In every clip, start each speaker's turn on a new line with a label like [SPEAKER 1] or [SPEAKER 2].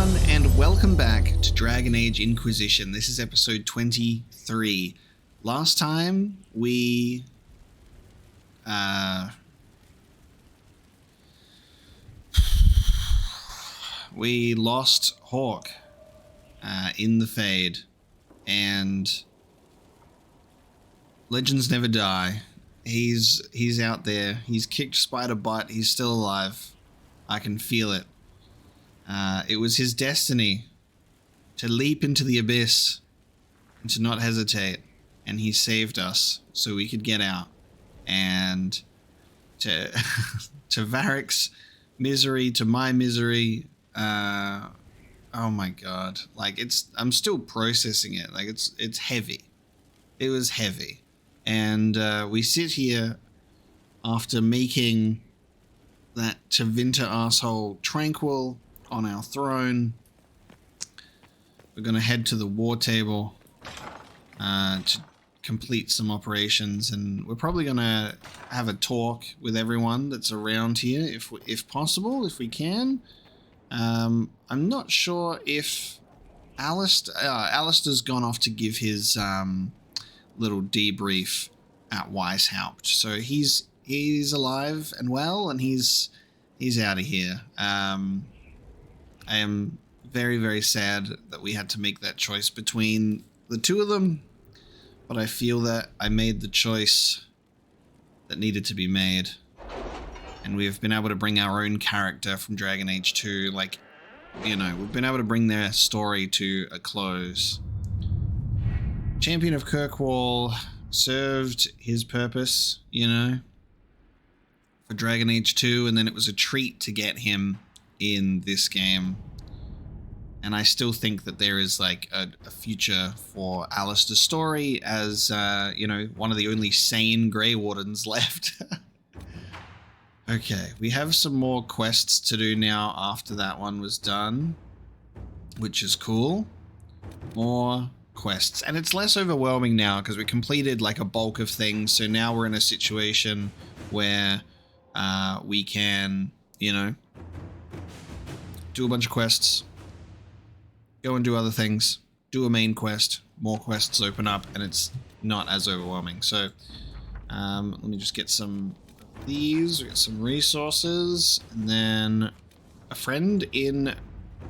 [SPEAKER 1] everyone, and welcome back to Dragon Age Inquisition. This is episode 23. Last time we lost Hawk in the Fade, and legends never die. He's out there. He's kicked Spider butt. He's still alive. I can feel it. It was his destiny to leap into the abyss and to not hesitate. And he saved us so we could get out. And to Varric's misery, to my misery, oh my god. Like, I'm still processing it. Like, it's heavy. It was heavy. And we sit here after making that Tevinter asshole tranquil on our throne. We're going to head to the war table to complete some operations, and we're probably going to have a talk with everyone that's around here if possible, if we can. I'm not sure if Alistair's gone off to give his little debrief at Weishaupt, so he's alive and well, and he's out of here. I am very, very sad that we had to make that choice between the two of them, but I feel that I made the choice that needed to be made, and we've been able to bring our own character from Dragon Age 2, like, you know, we've been able to bring their story to a close. Champion of Kirkwall served his purpose, you know, for Dragon Age 2, and then it was a treat to get him in this game. And I still think that there is like a future for Alistair's story as, you know, one of the only sane Grey Wardens left. Okay, we have some more quests to do now after that one was done, which is cool. More quests, and it's less overwhelming now because we completed like a bulk of things, so now we're in a situation where we can, you know, do a bunch of quests, go and do other things, do a main quest, more quests open up, and it's not as overwhelming. So let me just get some of these. We got some resources, and then a friend in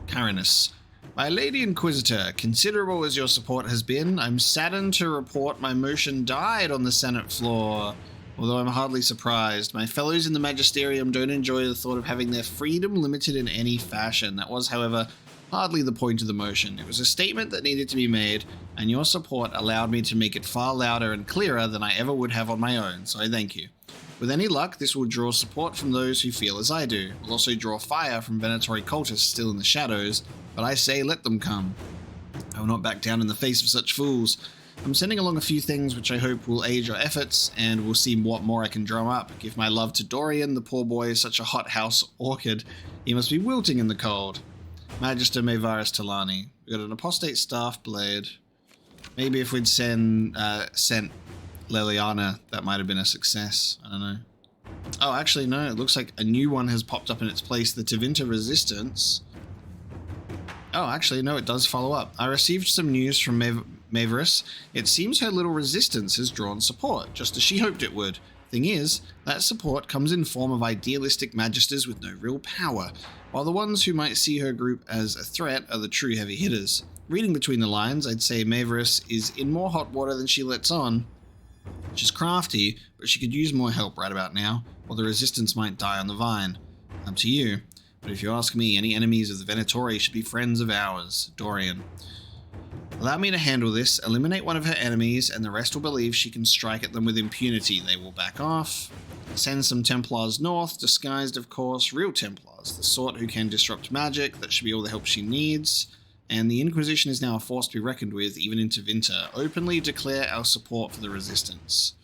[SPEAKER 1] Carinus. My Lady Inquisitor, considerable as your support has been, I'm saddened to report my motion died on the Senate floor. Although I'm hardly surprised. My fellows in the Magisterium don't enjoy the thought of having their freedom limited in any fashion. That was, however, hardly the point of the motion. It was a statement that needed to be made, and your support allowed me to make it far louder and clearer than I ever would have on my own, so I thank you. With any luck, this will draw support from those who feel as I do. It will also draw fire from Venatori cultists still in the shadows, but I say let them come. I will not back down in the face of such fools. I'm sending along a few things which I hope will aid your efforts, and we'll see what more I can drum up. Give my love to Dorian, the poor boy is such a hothouse orchid. He must be wilting in the cold. Magister Mevaris Talani. We got an apostate staff blade. Maybe if we'd sent Leliana, that might have been a success. I don't know. Oh, actually, no. It looks like a new one has popped up in its place. The Tevinter Resistance. Oh, actually, no, it does follow up. I received some news from Mevaris. It seems her little resistance has drawn support, just as she hoped it would. Thing is, that support comes in form of idealistic magisters with no real power, while the ones who might see her group as a threat are the true heavy hitters. Reading between the lines, I'd say Mevaris is in more hot water than she lets on. She's crafty, but she could use more help right about now, or the resistance might die on the vine. Up to you. But if you ask me, any enemies of the Venatori should be friends of ours. Dorian. Allow me to handle this, eliminate one of her enemies, and the rest will believe she can strike at them with impunity. They will back off. Send some Templars north, disguised of course, real Templars, the sort who can disrupt magic. That should be all the help she needs. And the Inquisition is now a force to be reckoned with, even in Tevinter. Openly declare our support for the Resistance.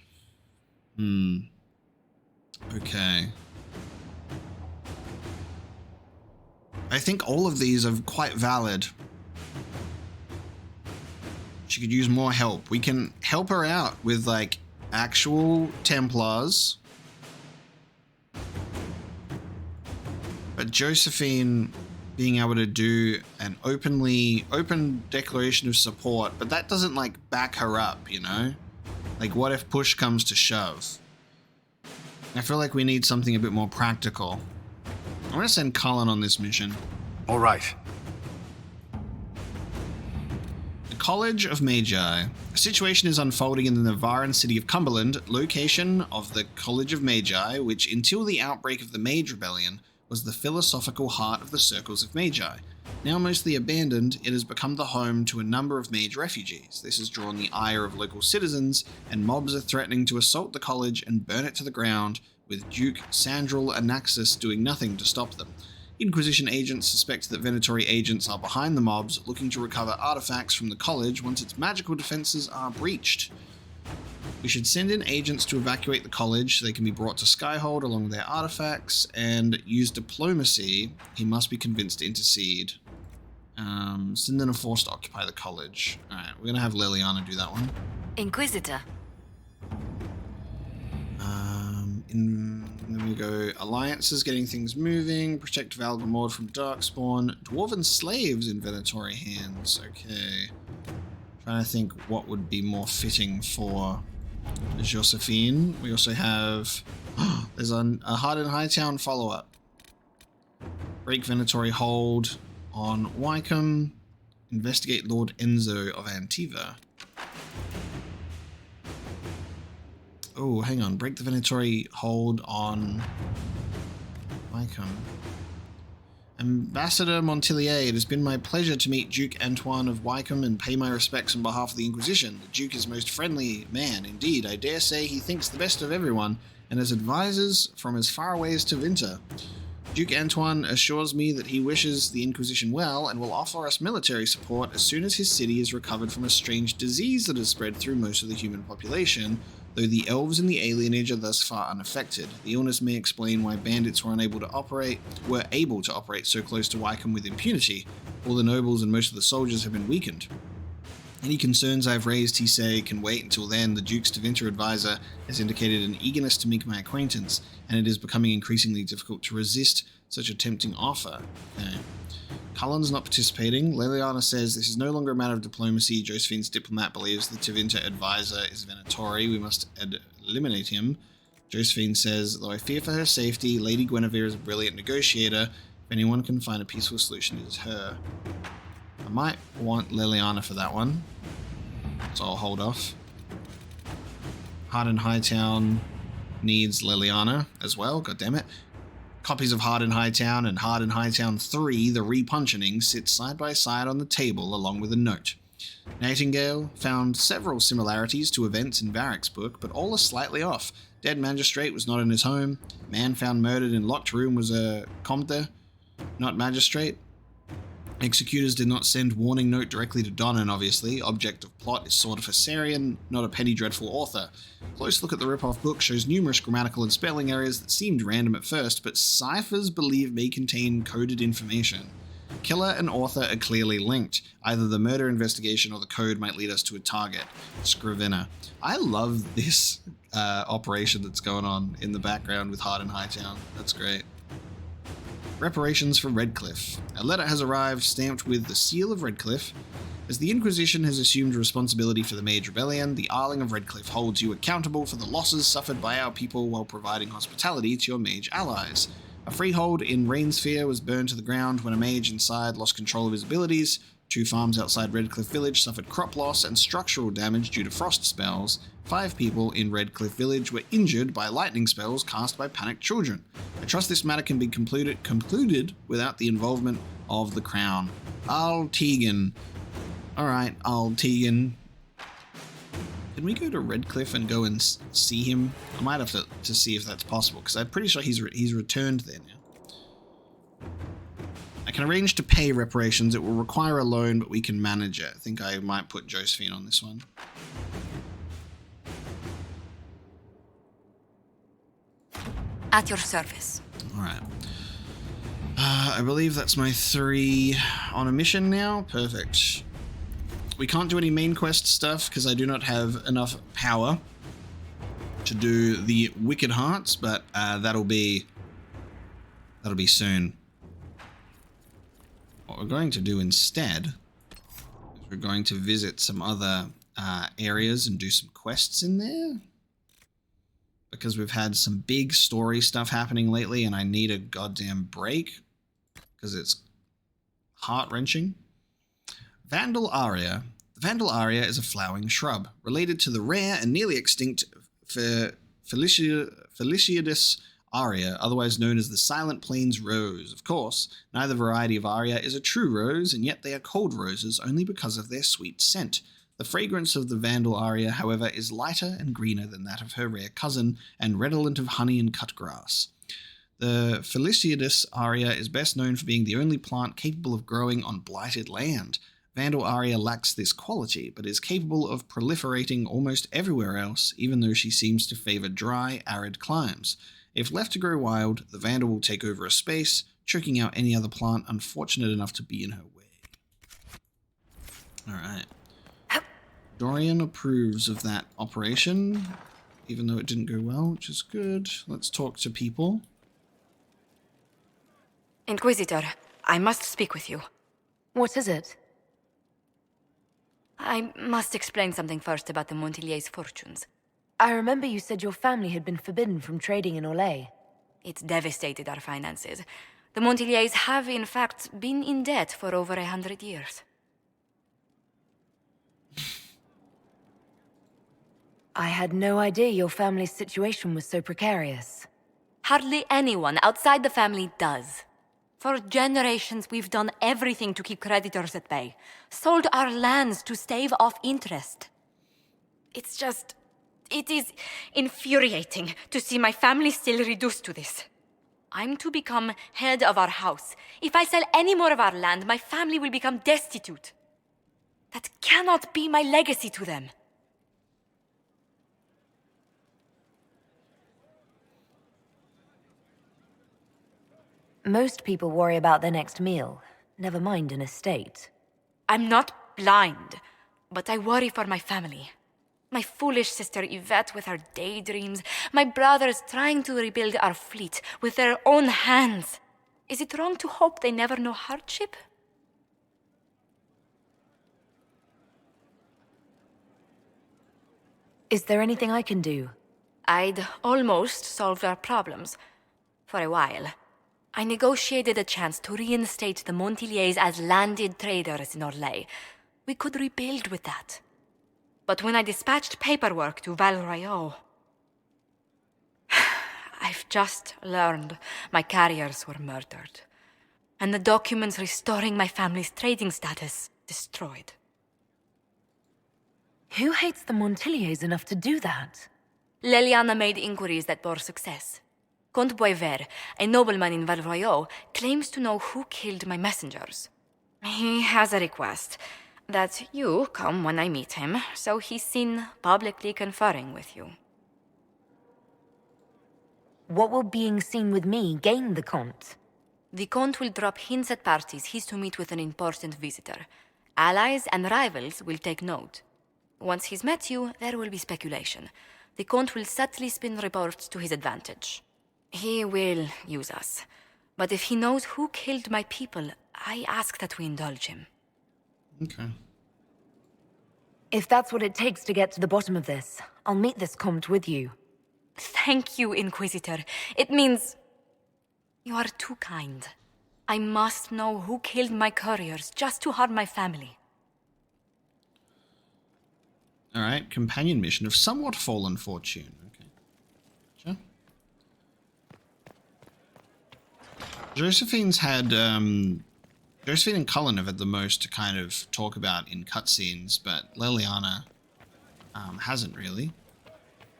[SPEAKER 1] Okay. I think all of these are quite valid. She could use more help. We can help her out with, like, actual Templars. But Josephine being able to do an open declaration of support, but that doesn't like back her up, you know? Like what if push comes to shove? I feel like we need something a bit more practical. I'm gonna send Cullen on this mission.
[SPEAKER 2] All right.
[SPEAKER 1] The College of Magi. A situation is unfolding in the Navaran city of Cumberland, location of the College of Magi, which until the outbreak of the Mage Rebellion was the philosophical heart of the Circles of Magi. Now mostly abandoned, it has become the home to a number of mage refugees. This has drawn the ire of local citizens, and mobs are threatening to assault the college and burn it to the ground, with Duke Sandral Anaxis doing nothing to stop them. Inquisition agents suspect that Venatori agents are behind the mobs, looking to recover artifacts from the college once its magical defenses are breached. We should send in agents to evacuate the college so they can be brought to Skyhold along with their artifacts, and use diplomacy. He must be convinced to intercede. Send in a force to occupy the college. Alright, we're gonna have Liliana do that one.
[SPEAKER 3] Inquisitor.
[SPEAKER 1] Then we go alliances, getting things moving, protect Valgamord from Darkspawn, Dwarven slaves in Venatori hands. Okay. Trying to think what would be more fitting for Josephine. We also have there's a Hard in Hightown follow-up. Break Venatori hold on Wycombe. Investigate Lord Enzo of Antiva. Oh, hang on. Break the Venatori hold on Wycombe. Ambassador Montilier, it has been my pleasure to meet Duke Antoine of Wycombe and pay my respects on behalf of the Inquisition. The Duke is a most friendly man. Indeed, I dare say he thinks the best of everyone and has advisors from as far away as Tevinter. Duke Antoine assures me that he wishes the Inquisition well and will offer us military support as soon as his city is recovered from a strange disease that has spread through most of the human population, though the elves and the alienage are thus far unaffected. The illness may explain why bandits were able to operate so close to Wycombe with impunity. All the nobles and most of the soldiers have been weakened. Any concerns I've raised, he say, can wait until then. The Duke's Tevinter advisor has indicated an eagerness to make my acquaintance, and it is becoming increasingly difficult to resist such a tempting offer. Okay. Cullen's not participating. Liliana says this is no longer a matter of diplomacy. Josephine's diplomat believes the Tevinter advisor is Venatori. We must eliminate him. Josephine says, though I fear for her safety, Lady Guinevere is a brilliant negotiator. If anyone can find a peaceful solution, it is her. I might want Liliana for that one, so I'll hold off. Hard in Hightown needs Liliana as well, goddammit. Copies of Hard in Hightown and Hard in Hightown 3, The Repuncheoning, sit side by side on the table along with a note. Nightingale found several similarities to events in Varric's book, but all are slightly off. Dead magistrate was not in his home. Man found murdered in locked room was a comte, not magistrate. Executors did not send warning note directly to Donnan, obviously. Object of plot is Sword of Hessarian, not a penny dreadful author. Close look at the rip-off book shows numerous grammatical and spelling errors that seemed random at first, but ciphers believed may contain coded information. Killer and author are clearly linked. Either the murder investigation or the code might lead us to a target. Scrivener. I love this operation that's going on in the background with Hard in Hightown. That's great. Reparations for Redcliffe. A letter has arrived stamped with the seal of Redcliffe. As the Inquisition has assumed responsibility for the Mage Rebellion, the Arling of Redcliffe holds you accountable for the losses suffered by our people while providing hospitality to your mage allies. A freehold in Rainsphere was burned to the ground when a mage inside lost control of his abilities. 2 farms outside Redcliffe Village suffered crop loss and structural damage due to frost spells. 5 people in Redcliffe Village were injured by lightning spells cast by panicked children. I trust this matter can be concluded without the involvement of the Crown. Al Tegan. Alright, Al Tegan. Can we go to Redcliffe and go and see him? I might have to see if that's possible, because I'm pretty sure he's returned there now. I can arrange to pay reparations. It will require a loan, but we can manage it. I think I might put Josephine on this one.
[SPEAKER 3] At your service.
[SPEAKER 1] Alright. I believe that's my 3 on a mission now. Perfect. We can't do any main quest stuff because I do not have enough power to do the Wicked Hearts, but that'll be soon. what we're going to do instead is we're going to visit some other areas and do some quests in there. Because we've had some big story stuff happening lately and I need a goddamn break. Because it's heart-wrenching. Vandal Aria. The Vandal Aria is a flowering shrub, related to the rare and nearly extinct Feliciadus Aria, otherwise known as the Silent Plains Rose. Of course, neither variety of Aria is a true rose, and yet they are called roses only because of their sweet scent. The fragrance of the Vandal Aria, however, is lighter and greener than that of her rare cousin, and redolent of honey and cut grass. The Feliciadus Aria is best known for being the only plant capable of growing on blighted land. Vandal Aria lacks this quality, but is capable of proliferating almost everywhere else, even though she seems to favor dry, arid climes. If left to grow wild, the Vandal will take over a space, choking out any other plant unfortunate enough to be in her way. Alright. Dorian approves of that operation, even though it didn't go well, which is good. Let's talk to people.
[SPEAKER 3] Inquisitor, I must speak with you.
[SPEAKER 2] What is it?
[SPEAKER 3] I must explain something first about the Montillier's fortunes.
[SPEAKER 2] I remember you said your family had been forbidden from trading in Orlais.
[SPEAKER 3] It's devastated our finances. The Montillier's have, in fact, been in debt for over 100 years.
[SPEAKER 2] I had no idea your family's situation was so precarious.
[SPEAKER 3] Hardly anyone outside the family does. For generations, we've done everything to keep creditors at bay. Sold our lands to stave off interest. It is infuriating to see my family still reduced to this. I'm to become head of our house. If I sell any more of our land, my family will become destitute. That cannot be my legacy to them.
[SPEAKER 2] Most people worry about their next meal, never mind an estate.
[SPEAKER 3] I'm not blind, but I worry for my family. My foolish sister Yvette with her daydreams, my brothers trying to rebuild our fleet with their own hands. Is it wrong to hope they never know hardship?
[SPEAKER 2] Is there anything I can do?
[SPEAKER 3] I'd almost solved our problems. For a while. I negotiated a chance to reinstate the Montillier's as landed traders in Orlais. We could rebuild with that. But when I dispatched paperwork to Val Royeaux, I've just learned my carriers were murdered. And the documents restoring my family's trading status destroyed.
[SPEAKER 2] Who hates the Montillier's enough to do that?
[SPEAKER 3] Leliana made inquiries that bore success. Comte Boisvert, a nobleman in Val Royeaux, claims to know who killed my messengers. He has a request that you come when I meet him, so he's seen publicly conferring with you.
[SPEAKER 2] What will being seen with me gain the Comte?
[SPEAKER 3] The Comte will drop hints at parties he's to meet with an important visitor. Allies and rivals will take note. Once he's met you, there will be speculation. The Comte will subtly spin reports to his advantage. He will use us. But if he knows who killed my people, I ask that we indulge him.
[SPEAKER 1] Okay.
[SPEAKER 2] If that's what it takes to get to the bottom of this, I'll meet this Comte with you.
[SPEAKER 3] Thank you, Inquisitor. It means... you are too kind. I must know who killed my couriers just to harm my family.
[SPEAKER 1] Alright, companion mission of somewhat fallen fortune. Okay. Sure. Josephine's had, Josephine and Cullen have had the most to kind of talk about in cutscenes, but Leliana hasn't really.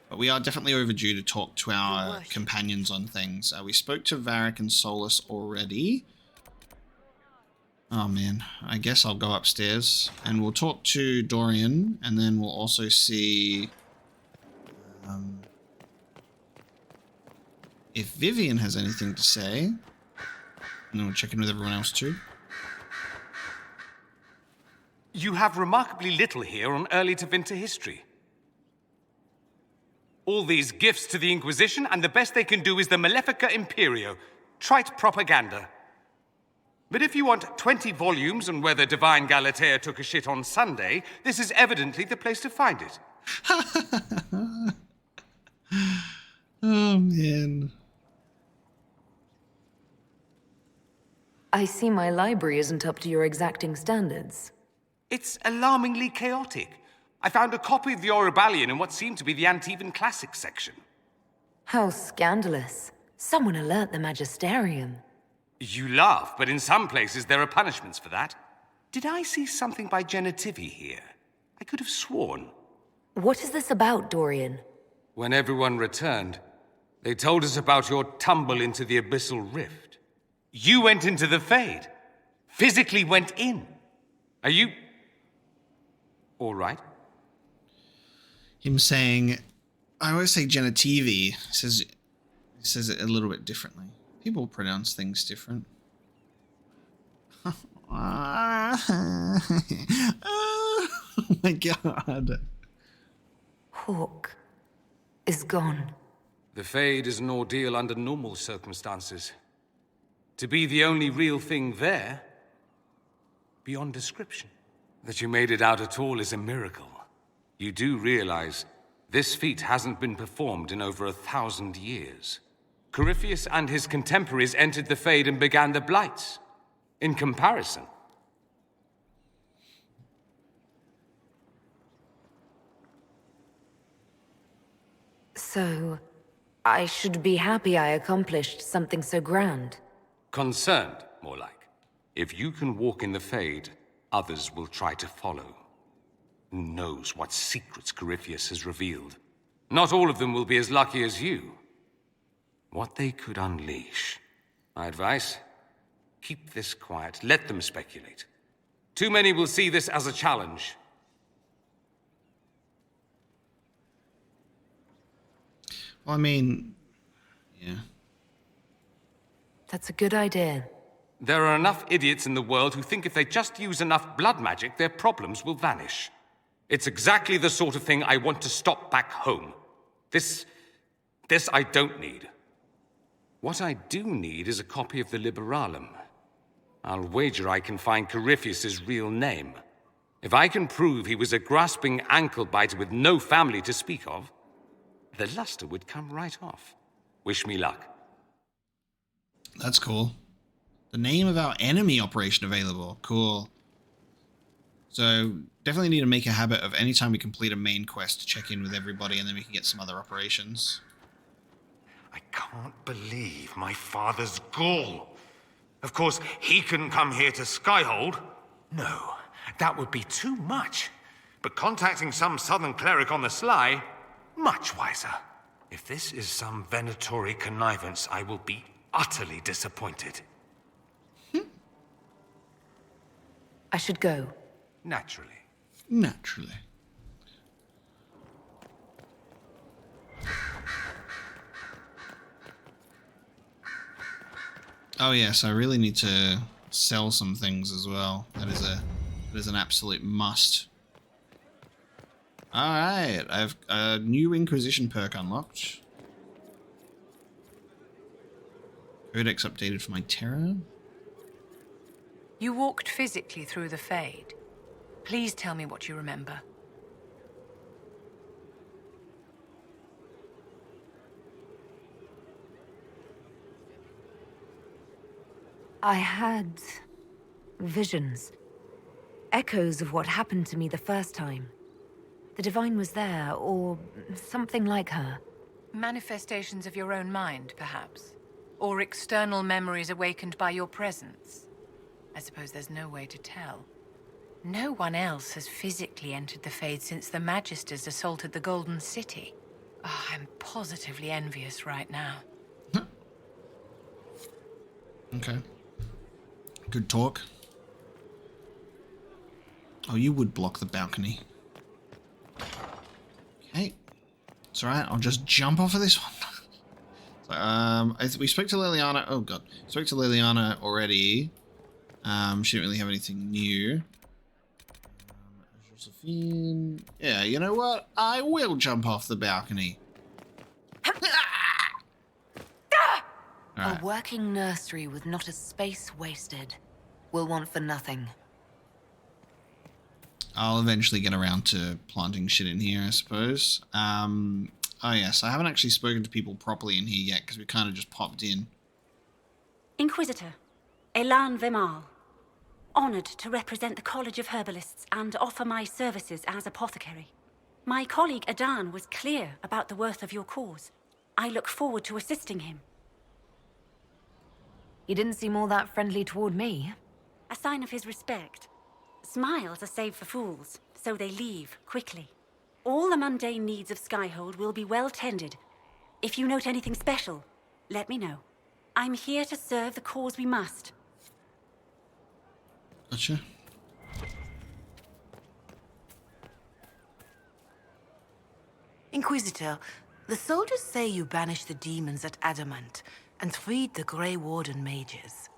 [SPEAKER 1] But we are definitely overdue to talk to our companions on things. We spoke to Varric and Solas already. Oh man, I guess I'll go upstairs and we'll talk to Dorian, and then we'll also see if Vivian has anything to say. And then we'll check in with everyone else too.
[SPEAKER 4] You have remarkably little here on early Tevinter history. All these gifts to the Inquisition, and the best they can do is the Malefica Imperio. Trite propaganda. But if you want 20 volumes on whether Divine Galatea took a shit on Sunday, this is evidently the place to find it.
[SPEAKER 1] Oh, man.
[SPEAKER 2] I see my library isn't up to your exacting standards.
[SPEAKER 4] It's alarmingly chaotic. I found a copy of the Oribalian in what seemed to be the Antivan Classics section.
[SPEAKER 2] How scandalous. Someone alert the Magisterium.
[SPEAKER 4] You laugh, but in some places there are punishments for that. Did I see something by Genitivi here? I could have sworn.
[SPEAKER 2] What is this about, Dorian?
[SPEAKER 4] When everyone returned, they told us about your tumble into the Abyssal Rift. You went into the Fade. Physically went in. Are you... all right?
[SPEAKER 1] Him saying, I always say Genitivi. He says it a little bit differently. People pronounce things different. Oh my god.
[SPEAKER 2] Hawk is gone.
[SPEAKER 4] The Fade is an ordeal under normal circumstances. To be the only real thing there, beyond description. That you made it out at all is a miracle. You do realize this feat hasn't been performed in over 1,000 years. Corypheus and his contemporaries entered the Fade and began the Blights. In comparison.
[SPEAKER 2] So, I should be happy I accomplished something so grand.
[SPEAKER 4] Concerned, more like. If you can walk in the Fade, others will try to follow. Who knows what secrets Corypheus has revealed? Not all of them will be as lucky as you. What they could unleash. My advice? Keep this quiet. Let them speculate. Too many will see this as a challenge.
[SPEAKER 1] Well, I mean, yeah.
[SPEAKER 2] That's a good idea.
[SPEAKER 4] There are enough idiots in the world who think if they just use enough blood magic, their problems will vanish. It's exactly the sort of thing I want to stop back home. This I don't need. What I do need is a copy of the Liberalum. I'll wager I can find Corypheus's real name. If I can prove he was a grasping ankle-biter with no family to speak of, the luster would come right off. Wish me luck.
[SPEAKER 1] That's cool. The name of our enemy operation available. Cool. So, definitely need to make a habit of anytime we complete a main quest, check in with everybody, and then we can get some other operations.
[SPEAKER 5] I can't believe my father's gall. Of course, he couldn't come here to Skyhold. No, that would be too much. But contacting some southern cleric on the sly, much wiser. If this is some Venatori connivance, I will be utterly disappointed.
[SPEAKER 2] I should go.
[SPEAKER 4] Naturally.
[SPEAKER 1] Naturally. Oh yes, I really need to sell some things as well. That is an absolute must. Alright, I've a new Inquisition perk unlocked. Codex updated for my Terra.
[SPEAKER 6] You walked physically through the Fade. Please tell me what you remember.
[SPEAKER 2] I had visions. Echoes of what happened to me the first time. The Divine was there, or something like her.
[SPEAKER 6] Manifestations of your own mind, perhaps? Or external memories awakened by your presence? I suppose there's no way to tell. No one else has physically entered the Fade since the Magisters assaulted the Golden City. Oh, I'm positively envious right now.
[SPEAKER 1] Okay. Good talk. Oh, you would block the balcony. Okay. It's alright, I'll just jump off of this one. We spoke to Liliana. Oh god. Spoke to Liliana already. She didn't really have anything new. Josephine. Yeah, you know what? I will jump off the balcony.
[SPEAKER 2] A working nursery with not a space wasted. will want for nothing.
[SPEAKER 1] I'll eventually get around to planting shit in here, I suppose. Oh yes, I haven't actually spoken to people properly in here yet because we kind of just popped in.
[SPEAKER 7] Inquisitor, Elan Vimal. Honored to represent the College of Herbalists and offer my services as apothecary. My colleague Adan was clear about the worth of your cause. I look forward to assisting him.
[SPEAKER 2] He didn't seem all that friendly toward me.
[SPEAKER 7] A sign of his respect. Smiles are saved for fools, so they leave quickly. All the mundane needs of Skyhold will be well tended. If you note anything special, let me know. I'm here to serve the cause we must.
[SPEAKER 1] Gotcha.
[SPEAKER 8] Inquisitor, the soldiers say you banished the demons at Adamant and freed the Grey Warden mages.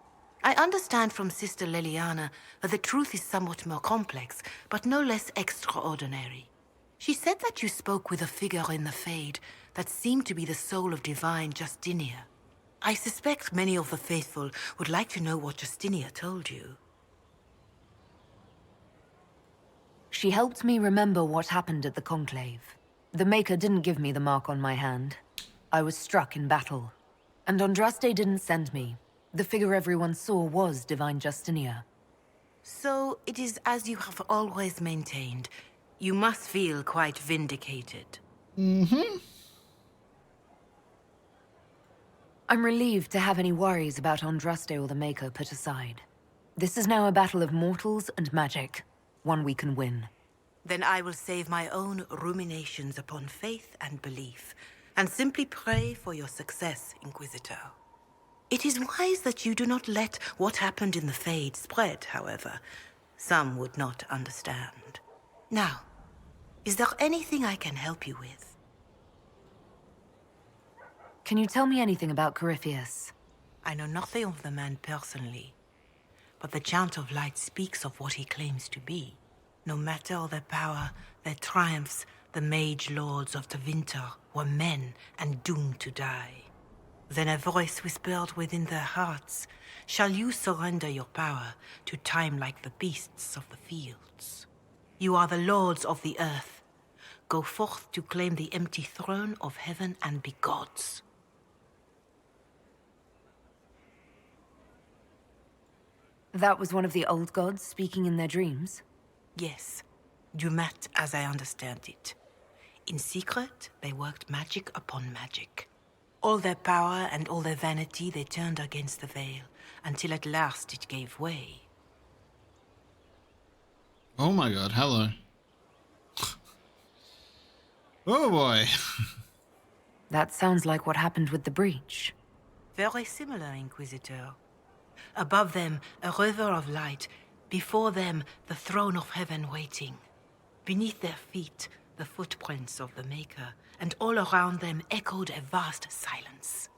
[SPEAKER 8] I understand from Sister Leliana that the truth is somewhat more complex, but no less extraordinary. She said that you spoke with a figure in the Fade that seemed to be the soul of divine Justinia. I suspect many of the faithful would like to know what Justinia told you.
[SPEAKER 2] She helped me remember what happened at the Conclave. The Maker didn't give me the mark on my hand. I was struck in battle. And Andraste didn't send me. The figure everyone saw was Divine Justinia.
[SPEAKER 8] So it is as you have always maintained. You must feel quite vindicated.
[SPEAKER 2] Mm-hmm. I'm relieved to have any worries about Andraste or the Maker put aside. This is now a battle of mortals and magic. One we can win.
[SPEAKER 8] Then I will save my own ruminations upon faith and belief, and simply pray for your success, Inquisitor. It is wise that you do not let what happened in the Fade spread, however. Some would not understand. Now, is there anything I can help you with?
[SPEAKER 2] Can you tell me anything about Corypheus?
[SPEAKER 8] I know nothing of the man personally, but the Chant of Light speaks of what he claims to be. No matter their power, their triumphs, the mage lords of the winter were men and doomed to die. Then a voice whispered within their hearts, "Shall you surrender your power to time like the beasts of the fields? You are the lords of the earth. Go forth to claim the empty throne of heaven and be gods."
[SPEAKER 2] That was one of the old gods speaking in their dreams?
[SPEAKER 8] Yes, Dumat as I understand it. In secret, they worked magic upon magic. All their power and all their vanity they turned against the veil, until at last it gave way.
[SPEAKER 1] Oh my god, hello. Oh boy.
[SPEAKER 2] That sounds like what happened with the breach.
[SPEAKER 8] Very similar, Inquisitor. Above them, a river of light. Before them, the throne of heaven waiting. Beneath their feet, the footprints of the Maker, and all around them echoed a vast silence.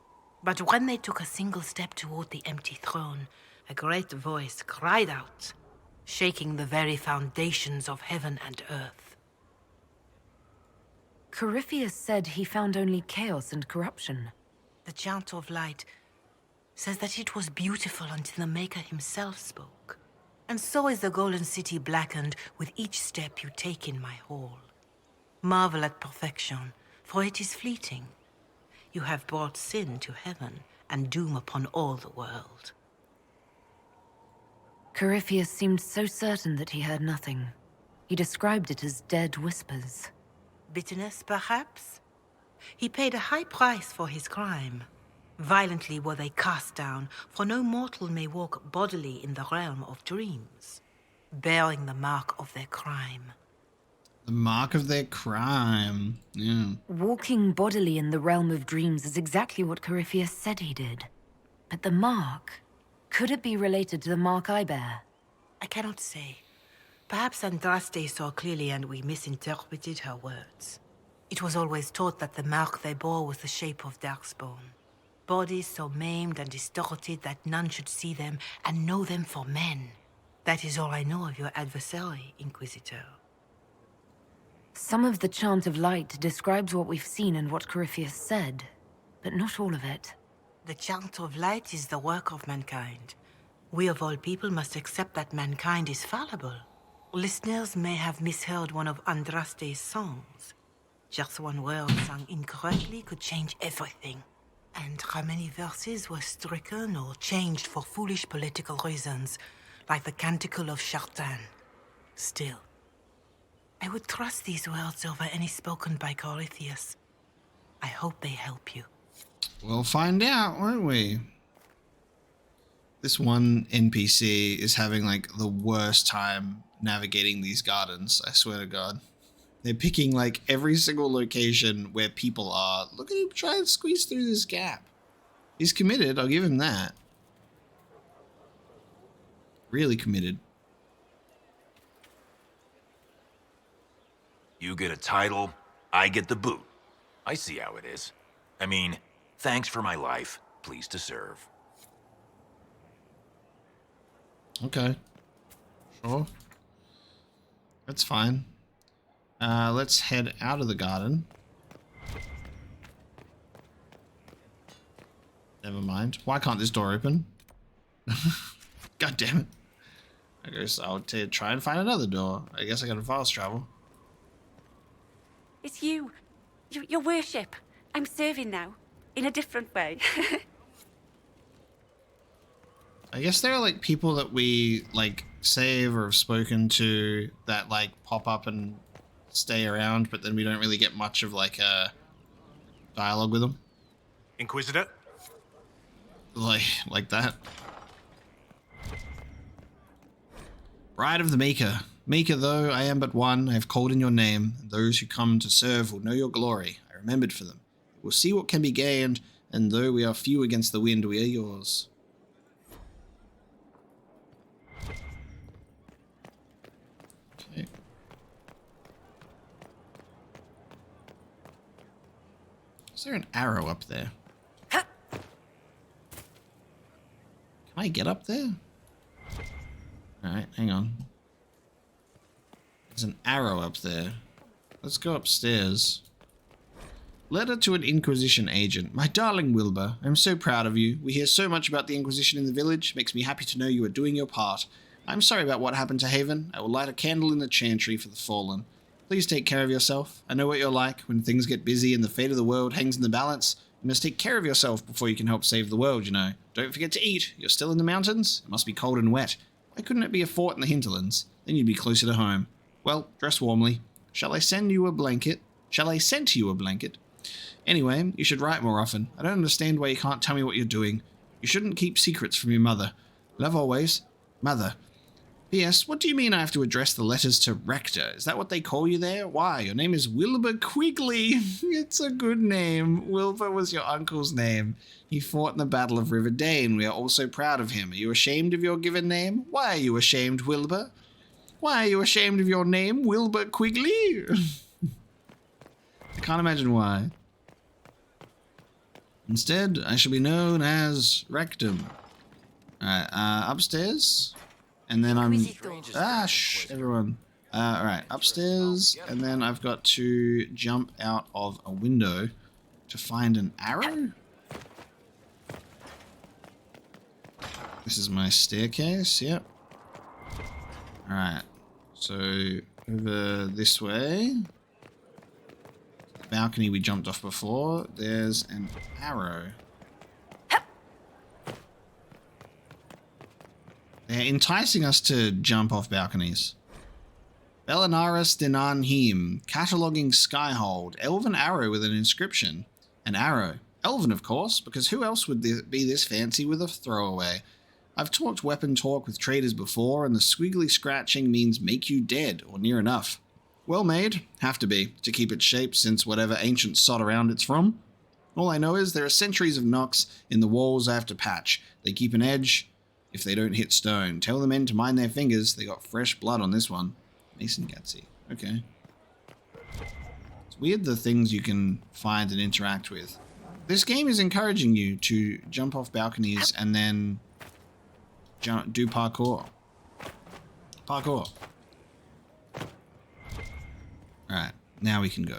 [SPEAKER 8] But when they took a single step toward the empty throne, a great voice cried out, shaking the very foundations of heaven and earth.
[SPEAKER 2] Corypheus said he found only chaos and corruption.
[SPEAKER 8] The Chant of Light says that it was beautiful until the Maker himself spoke. And so is the Golden City blackened with each step you take in my hall. Marvel at perfection, for it is fleeting. You have brought sin to heaven and doom upon all the world.
[SPEAKER 2] Corypheus seemed so certain that he heard nothing. He described it as dead whispers.
[SPEAKER 8] Bitterness, perhaps? He paid a high price for his crime. Violently were they cast down, for no mortal may walk bodily in the realm of dreams, bearing the mark of their crime.
[SPEAKER 1] The mark of their crime. Yeah.
[SPEAKER 2] Walking bodily in the realm of dreams is exactly what Corypheus said he did. But the mark... could it be related to the mark I bear?
[SPEAKER 8] I cannot say. Perhaps Andraste saw clearly and we misinterpreted her words. It was always taught that the mark they bore was the shape of darkspawn. Bodies so maimed and distorted that none should see them and know them for men. That is all I know of your adversary, Inquisitor.
[SPEAKER 2] Some of the Chant of Light describes what we've seen and what Corypheus said, but not all of it.
[SPEAKER 8] The Chant of Light is the work of mankind. We of all people must accept that mankind is fallible. Listeners may have misheard one of Andraste's songs. Just one word sung incorrectly could change everything. And how many verses were stricken or changed for foolish political reasons, like the Canticle of Chartan. Still, I would trust these words over any spoken by Corythius. I hope they help you.
[SPEAKER 1] We'll find out, won't we? This one NPC is having like the worst time navigating these gardens, I swear to God. They're picking like every single location where people are. Look at him try and squeeze through this gap. He's committed, I'll give him that. Really committed.
[SPEAKER 9] You get a title, I get the boot. I see how it is. I mean, thanks for my life. Pleased to serve.
[SPEAKER 1] Okay. Sure. That's fine. Let's head out of the garden. Never mind. Why can't this door open? God damn it. I guess I'll try and find another door. I guess I gotta fast travel.
[SPEAKER 7] It's you. Your worship. I'm serving now. In a different way.
[SPEAKER 1] I guess there are like people that we like save or have spoken to that like pop up and stay around, but then we don't really get much of like a dialogue with them.
[SPEAKER 5] Inquisitor?
[SPEAKER 1] Like that. Bride of the Maker. Maker though, I am but one. I have called in your name. And those who come to serve will know your glory. I remembered for them. We'll see what can be gained, and though we are few against the wind, we are yours. Okay. Is there an arrow up there? Can I get up there? Alright, hang on. There's an arrow up there. Let's go upstairs. Letter to an Inquisition agent. My darling Wilbur, I'm so proud of you. We hear so much about the Inquisition in the village. Makes me happy to know you are doing your part. I'm sorry about what happened to Haven. I will light a candle in the chantry for the fallen. Please take care of yourself. I know what you're like. When things get busy and the fate of the world hangs in the balance, you must take care of yourself before you can help save the world, you know. Don't forget to eat. You're still in the mountains? It must be cold and wet. Why couldn't it be a fort in the hinterlands? Then you'd be closer to home. Well, dress warmly. Shall I send you a blanket? Shall I send to you a blanket? Anyway, you should write more often. I don't understand why you can't tell me what you're doing. You shouldn't keep secrets from your mother. Love always, Mother. P.S. What do you mean I have to address the letters to Rector? Is that what they call you there? Why? Your name is Wilbur Quigley. It's a good name. Wilbur was your uncle's name. He fought in the Battle of River Dane. We are all so proud of him. Are you ashamed of your given name? Why are you ashamed, Wilbur? Why are you ashamed of your name, Wilbur Quigley? I can't imagine why. Instead, I shall be known as Rectum. Alright, upstairs. And then I'm... everyone. Alright, upstairs. And then I've got to jump out of a window to find an arrow. This is my staircase, yep. Alright, so over this way. Balcony we jumped off before. There's an arrow. They're enticing us to jump off balconies. Belinaris Denanhim, cataloguing Skyhold, elven arrow with an inscription. An arrow. Elven, of course, because who else would be this fancy with a throwaway? I've talked weapon talk with traders before, and the squiggly scratching means make you dead, or near enough. Well made, have to be, to keep its shape since whatever ancient sod around it's from. All I know is there are centuries of knocks in the walls I have to patch. They keep an edge if they don't hit stone. Tell the men to mind their fingers, they got fresh blood on this one. Mason Gatsy, okay. It's weird the things you can find and interact with. This game is encouraging you to jump off balconies and then do parkour. Parkour. Alright, now we can go.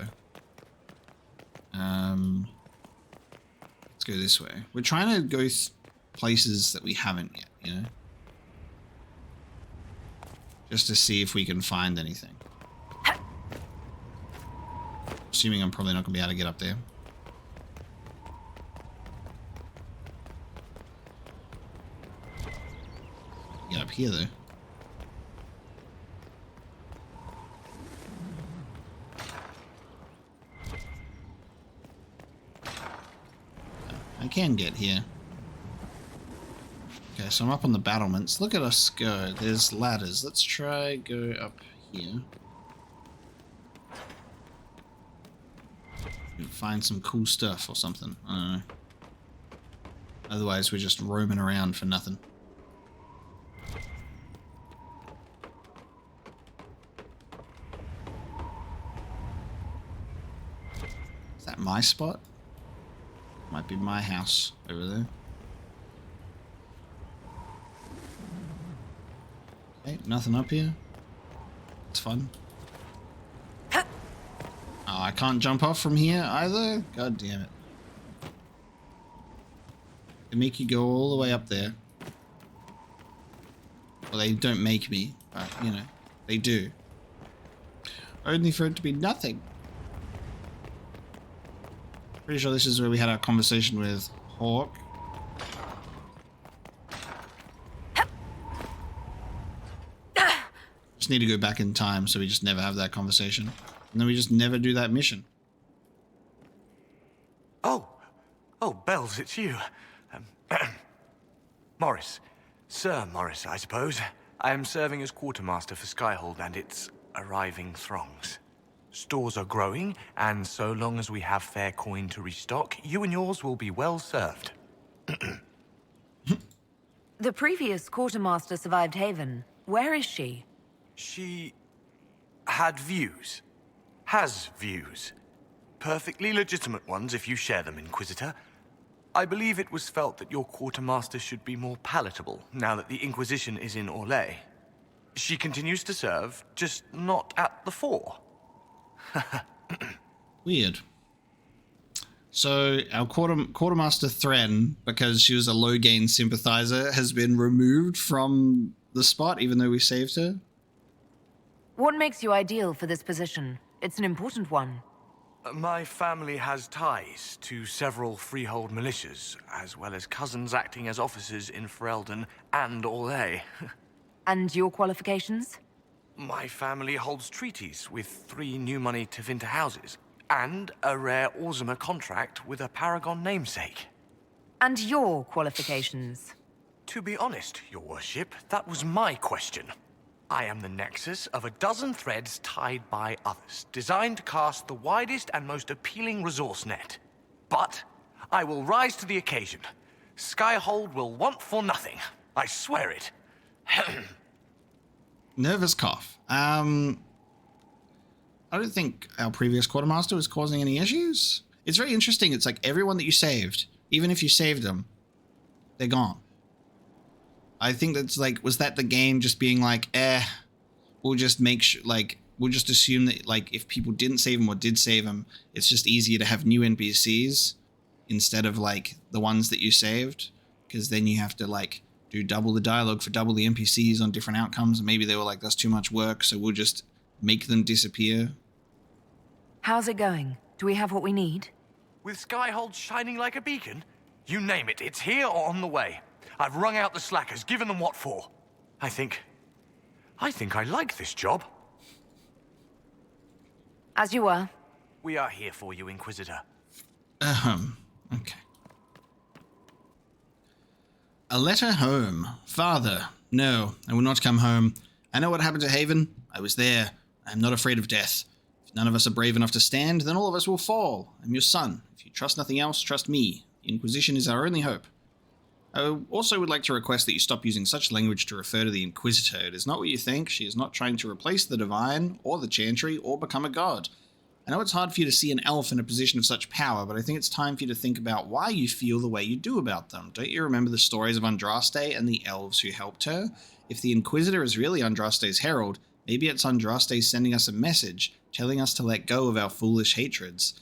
[SPEAKER 1] Let's go this way. We're trying to go places that we haven't yet, you know? just to see if we can find anything. Assuming I'm probably not going to be able to get up there. Get up here, though. I can get here. Okay, so I'm up on the battlements. Look at us go. There's ladders. Let's try go up here. Find some cool stuff or something. I don't know. Otherwise, we're just roaming around for nothing. Is that my spot? Might be my house over there. Okay, nothing up here. It's fun. Oh, I can't jump off from here either? God damn it. They make you go all the way up there. Well, they don't make me, but, you know, they do. Only for it to be nothing. Pretty sure this is where we had our conversation with Hawk. Just need to go back in time so we just never have that conversation. And then we just never do that mission.
[SPEAKER 10] Oh, Bells, it's you. Morris. Sir Morris, I suppose. I am serving as quartermaster for Skyhold and its arriving throngs. Stores are growing, and so long as we have fair coin to restock, you and yours will be well served.
[SPEAKER 2] The previous quartermaster survived Haven. Where is she?
[SPEAKER 10] She had views. Has views. Perfectly legitimate ones if you share them, Inquisitor. I believe it was felt that your quartermaster should be more palatable now that the Inquisition is in Orlais. She continues to serve, just not at the fore.
[SPEAKER 1] Weird. So our quartermaster Thren, because she was a low-gain sympathizer, has been removed from the spot even though we saved her?
[SPEAKER 2] What makes you ideal for this position? It's an important one.
[SPEAKER 10] My family has ties to several freehold militias, as well as cousins acting as officers in Ferelden and Orlais.
[SPEAKER 2] And your qualifications?
[SPEAKER 10] My family holds treaties with 3 new money Tevinter houses, and a rare Orzuma contract with a Paragon namesake.
[SPEAKER 2] And your qualifications?
[SPEAKER 10] To be honest, your worship, that was my question. I am the nexus of a dozen threads tied by others, designed to cast the widest and most appealing resource net. But I will rise to the occasion. Skyhold will want for nothing. I swear it.
[SPEAKER 1] Nervous cough. I don't think our previous quartermaster was causing any issues. It's very interesting. It's like everyone that you saved, even if you saved them, they're gone. I think that's like, was that the game just being like, we'll just make sure, like, we'll just assume that, like, if people didn't save them or did save them, it's just easier to have new NPCs instead of, like, the ones that you saved, because then you have to, like, do double the dialogue for double the NPCs on different outcomes, and maybe they were like, that's too much work, so we'll just make them disappear.
[SPEAKER 2] How's it going? Do we have what we need?
[SPEAKER 10] With Skyhold shining like a beacon? You name it, it's here or on the way. I've wrung out the slackers, given them what for. I think I like this job.
[SPEAKER 2] As you were.
[SPEAKER 10] We are here for you, Inquisitor.
[SPEAKER 1] Okay. A letter home. Father, no, I will not come home. I know what happened to Haven. I was there. I am not afraid of death. If none of us are brave enough to stand, then all of us will fall. I'm your son. If you trust nothing else, trust me. The Inquisition is our only hope. I also would like to request that you stop using such language to refer to the Inquisitor. It is not what you think. She is not trying to replace the Divine, or the Chantry, or become a god. I know it's hard for you to see an elf in a position of such power, but I think it's time for you to think about why you feel the way you do about them. Don't you remember the stories of Andraste and the elves who helped her? If the Inquisitor is really Andraste's herald, maybe it's Andraste sending us a message, telling us to let go of our foolish hatreds.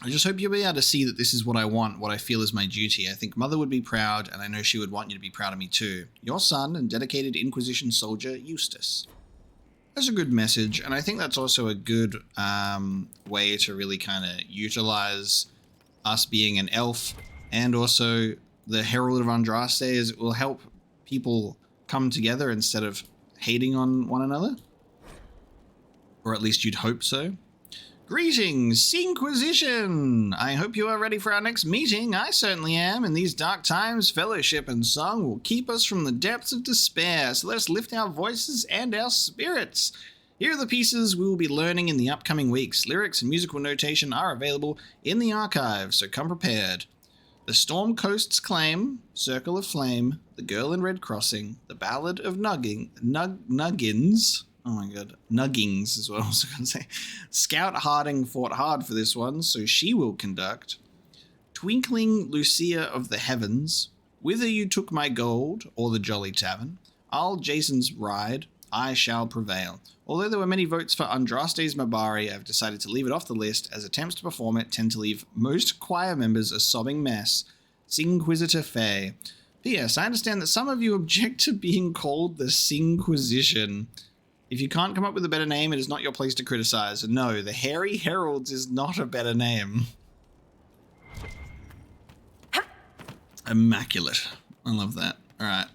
[SPEAKER 1] I just hope you'll be able to see that this is what I want, what I feel is my duty. I think Mother would be proud, and I know she would want you to be proud of me too. Your son and dedicated Inquisition soldier, Eustace. That's a good message, and I think that's also a good way to really kind of utilize us being an elf, and also the Herald of Andraste is it will help people come together instead of hating on one another. Or at least you'd hope so. Greetings, Inquisition! I hope you are ready for our next meeting. I certainly am. In these dark times, fellowship and song will keep us from the depths of despair, so let us lift our voices and our spirits. Here are the pieces we will be learning in the upcoming weeks. Lyrics and musical notation are available in the archive, so come prepared. The Storm Coast's Claim, Circle of Flame, The Girl in Red Crossing, The Ballad of Nuggins... Oh my god, Nuggings is what I was going to say. Scout Harding fought hard for this one, so she will conduct. Twinkling Lucia of the Heavens, Whither You Took My Gold, or The Jolly Tavern, I'll Jason's Ride, I Shall Prevail. Although there were many votes for Andraste's Mabari, I've decided to leave it off the list, as attempts to perform it tend to leave most choir members a sobbing mess. Singquisitor Faye. P.S. I understand that some of you object to being called the Singquisition. If you can't come up with a better name, it is not your place to criticize. No, the Hairy Heralds is not a better name. Immaculate. I love that. All right.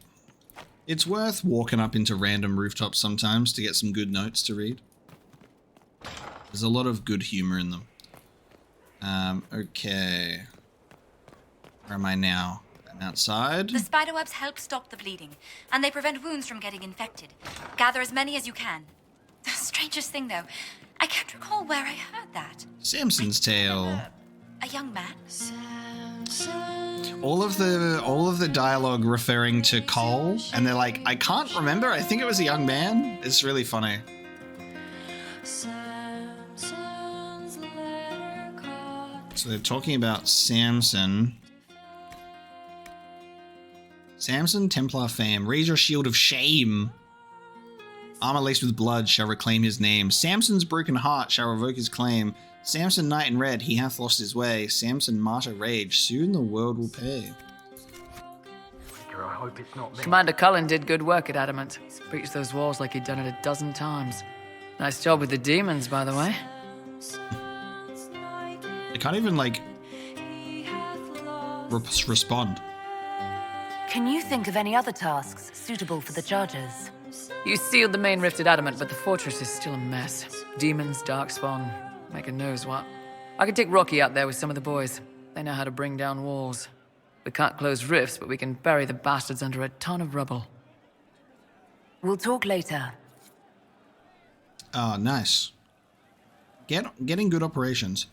[SPEAKER 1] It's worth walking up into random rooftops sometimes to get some good notes to read. There's a lot of good humor in them. Okay. Where am I now? I'm outside.
[SPEAKER 3] The spiderwebs help stop the bleeding, and they prevent wounds from getting infected. Gather as many as you can. The strangest thing, though, I can't recall where I heard that.
[SPEAKER 1] Samson's Tale.
[SPEAKER 3] A young man?
[SPEAKER 1] All of the dialogue referring to Cole, and they're like, I can't remember. I think it was a young man. It's really funny. So they're talking about Samson. Samson, Templar fame. Raise your shield of shame. Armor laced with blood shall reclaim his name. Samson's broken heart shall revoke his claim. Samson, knight in red, he hath lost his way. Samson, martyr rage, soon the world will pay.
[SPEAKER 11] I hope it's not me.
[SPEAKER 12] Commander Cullen did good work at Adamant. Breached those walls like he'd done it a dozen times. Nice job with the demons, by the way.
[SPEAKER 1] They can't even, like, respond.
[SPEAKER 2] Can you think of any other tasks suitable for the Chargers?
[SPEAKER 12] You sealed the main rift at Adamant, but the fortress is still a mess. Demons, Darkspawn, making knows what. I could take Rocky out there with some of the boys. They know how to bring down walls. We can't close rifts, but we can bury the bastards under a ton of rubble.
[SPEAKER 2] We'll talk later.
[SPEAKER 1] Oh, nice. Getting good operations.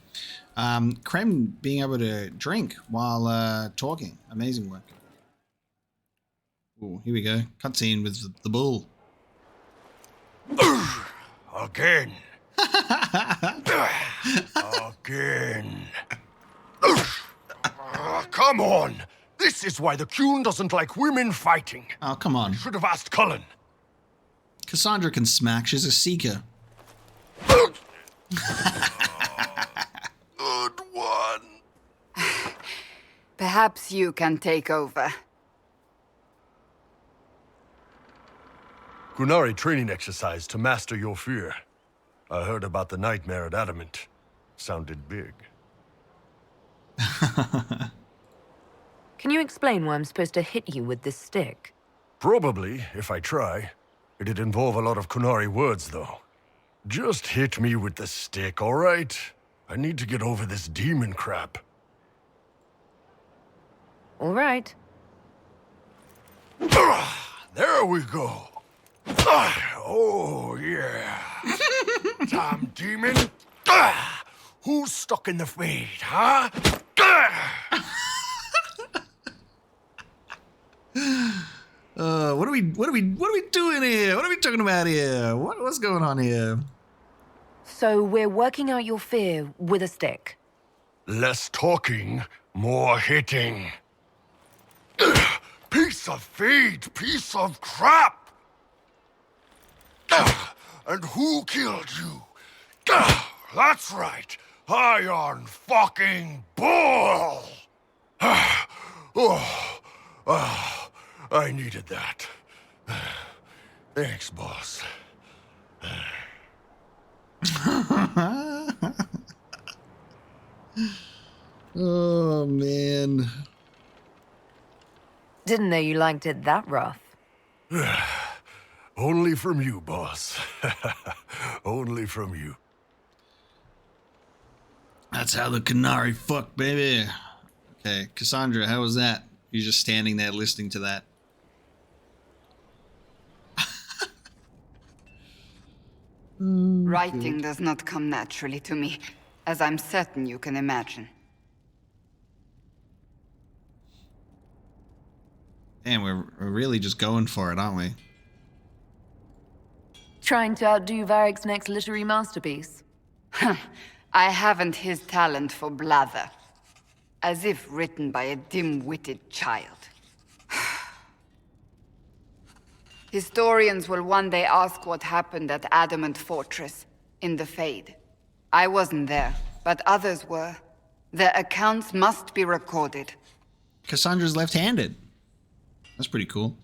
[SPEAKER 1] Krem being able to drink while talking. Amazing work. Oh, here we go. Cutscene with the bull.
[SPEAKER 10] Again. Again. Come on. This is why the Qun doesn't like women fighting.
[SPEAKER 1] Oh, come on.
[SPEAKER 10] Should have asked Cullen.
[SPEAKER 1] Cassandra can smack. She's a seeker.
[SPEAKER 10] Good one.
[SPEAKER 13] Perhaps you can take over.
[SPEAKER 10] Qunari training exercise to master your fear. I heard about the nightmare at Adamant. Sounded big.
[SPEAKER 2] Can you explain why I'm supposed to hit you with this stick?
[SPEAKER 10] Probably, if I try. It'd involve a lot of Qunari words, though. Just hit me with the stick, all right? I need to get over this demon crap.
[SPEAKER 2] All right.
[SPEAKER 10] There we go. Oh, yeah. Damn demon. Who's stuck in the fade, huh?
[SPEAKER 1] What are we doing here? What are we talking about here? What's going on here?
[SPEAKER 2] So we're working out your fear with a stick.
[SPEAKER 10] Less talking, more hitting. Piece of feed, piece of crap. And who killed you? That's right.
[SPEAKER 14] Iron fucking bull! I needed that. Thanks, boss.
[SPEAKER 1] Oh, man.
[SPEAKER 2] Didn't know you liked it that rough.
[SPEAKER 14] Only from you, boss. Only from you.
[SPEAKER 1] That's how the Canary fuck, baby. Okay, Cassandra, how was that? You're just standing there listening to that.
[SPEAKER 13] Writing does not come naturally to me, as I'm certain you can imagine.
[SPEAKER 1] Damn, we're really just going for it, aren't we?
[SPEAKER 2] Trying to outdo Varric's next literary masterpiece?
[SPEAKER 13] I haven't his talent for blather. As if written by a dim-witted child. Historians will one day ask what happened at Adamant Fortress, in the Fade. I wasn't there, but others were. Their accounts must be recorded.
[SPEAKER 1] Cassandra's left-handed. That's pretty cool.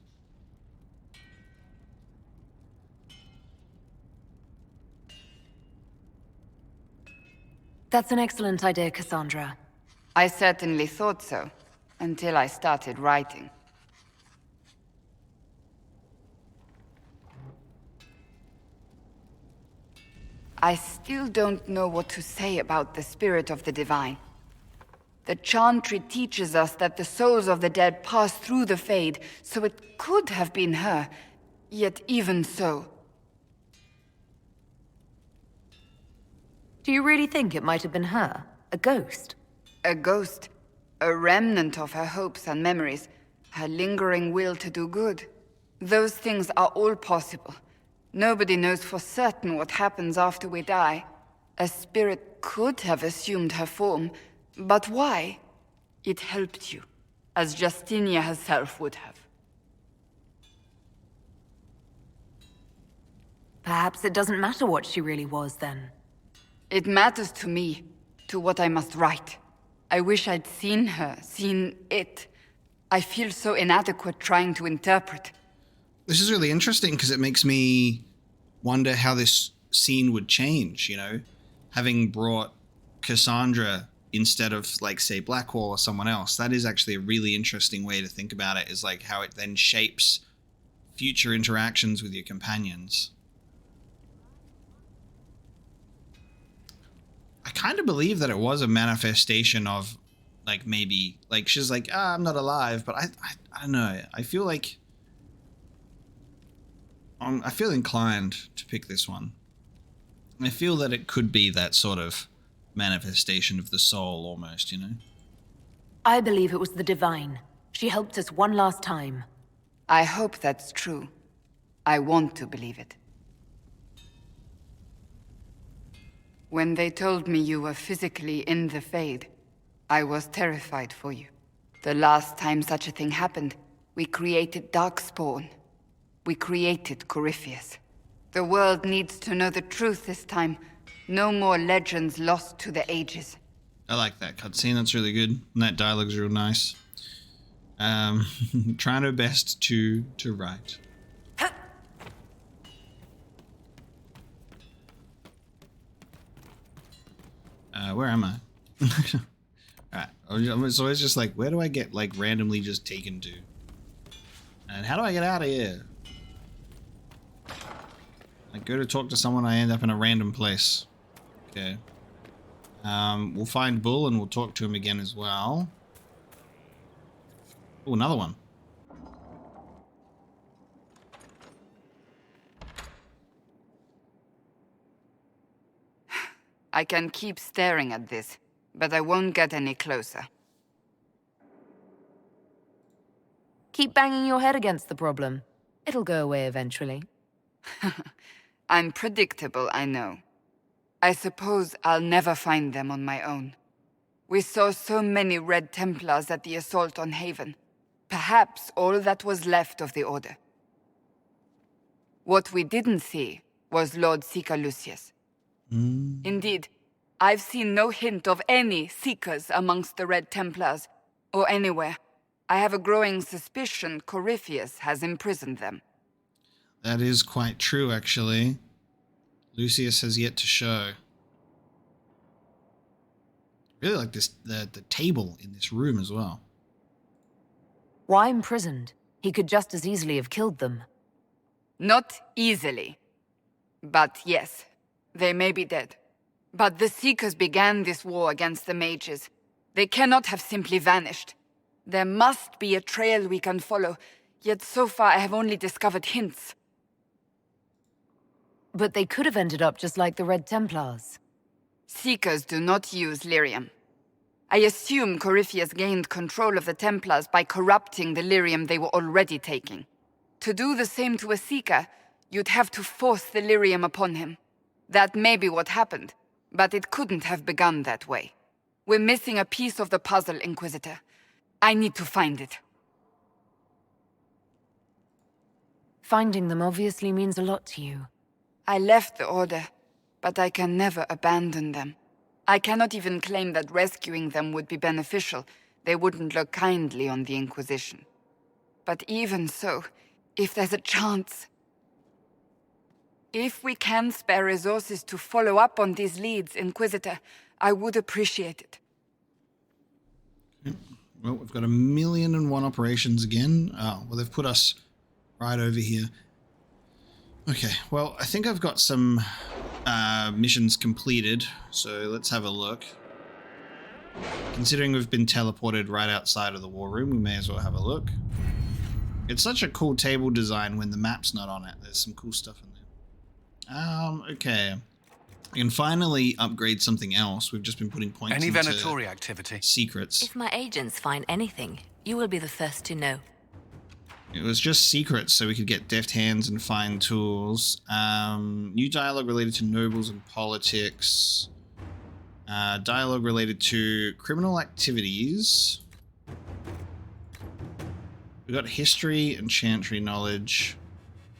[SPEAKER 2] That's an excellent idea, Cassandra.
[SPEAKER 13] I certainly thought so, until I started writing. I still don't know what to say about the spirit of the divine. The Chantry teaches us that the souls of the dead pass through the Fade, so it could have been her. Yet even so...
[SPEAKER 2] Do you really think it might have been her? A ghost?
[SPEAKER 13] A ghost. A remnant of her hopes and memories. Her lingering will to do good. Those things are all possible. Nobody knows for certain what happens after we die. A spirit could have assumed her form, but why? It helped you, as Justinia herself would have.
[SPEAKER 2] Perhaps it doesn't matter what she really was, then.
[SPEAKER 13] It matters to me, to what I must write. I wish I'd seen her, seen it. I feel so inadequate trying to interpret.
[SPEAKER 1] This is really interesting because it makes me wonder how this scene would change, you know? Having brought Cassandra instead of, like, say, Blackwall or someone else. That is actually a really interesting way to think about it, is like how it then shapes future interactions with your companions. I kind of believe that it was a manifestation of, like, maybe, like, she's like, I'm not alive, but I don't know. I feel like I feel inclined to pick this one. I feel that it could be that sort of manifestation of the soul, almost, you know?
[SPEAKER 2] I believe it was the divine. She helped us one last time.
[SPEAKER 13] I hope that's true. I want to believe it. When they told me you were physically in the Fade, I was terrified for you. The last time such a thing happened, we created Darkspawn. We created Corypheus. The world needs to know the truth this time. No more legends lost to the ages.
[SPEAKER 1] I like that cutscene. That's really good. And that dialogue's real nice. Trying our best to write. Where am I? Alright. It's always just like, where do I get, like, randomly just taken to? And how do I get out of here? I go to talk to someone, I end up in a random place. Okay. We'll find Bull and we'll talk to him again as well. Oh, another one.
[SPEAKER 13] I can keep staring at this, but I won't get any closer.
[SPEAKER 2] Keep banging your head against the problem. It'll go away eventually.
[SPEAKER 13] I'm predictable, I know. I suppose I'll never find them on my own. We saw so many Red Templars at the assault on Haven. Perhaps all that was left of the Order. What we didn't see was Lord Sika Lucius. Indeed, I've seen no hint of any Seekers amongst the Red Templars, or anywhere. I have a growing suspicion Corypheus has imprisoned them.
[SPEAKER 1] That is quite true, actually. Lucius has yet to show. Really like this the table in this room as well.
[SPEAKER 2] Why imprisoned? He could just as easily have killed them.
[SPEAKER 13] Not easily. But yes, they may be dead. But the Seekers began this war against the mages. They cannot have simply vanished. There must be a trail we can follow, yet so far I have only discovered hints.
[SPEAKER 2] But they could have ended up just like the Red Templars.
[SPEAKER 13] Seekers do not use lyrium. I assume Corypheus gained control of the Templars by corrupting the lyrium they were already taking. To do the same to a Seeker, you'd have to force the lyrium upon him. That may be what happened, but it couldn't have begun that way. We're missing a piece of the puzzle, Inquisitor. I need to find it.
[SPEAKER 2] Finding them obviously means a lot to you.
[SPEAKER 13] I left the Order, but I can never abandon them. I cannot even claim that rescuing them would be beneficial. They wouldn't look kindly on the Inquisition. But even so, if there's a chance... If we can spare resources to follow up on these leads, Inquisitor, I would appreciate it.
[SPEAKER 1] Well, we've got 1,000,001 operations again. Oh, well, they've put us right over here. Okay, well, I think I've got some missions completed, so let's have a look. Considering we've been teleported right outside of the war room, we may as well have a look. It's such a cool table design when the map's not on it. There's some cool stuff in there. Okay. I can finally upgrade something else. We've just been putting points
[SPEAKER 15] Any
[SPEAKER 1] into
[SPEAKER 15] Venatori activity?
[SPEAKER 1] Secrets.
[SPEAKER 2] If my agents find anything, you will be the first to know.
[SPEAKER 1] It was just secrets, so we could get deft hands and fine tools. New dialogue related to nobles and politics. Dialogue related to criminal activities. We got history and chantry knowledge.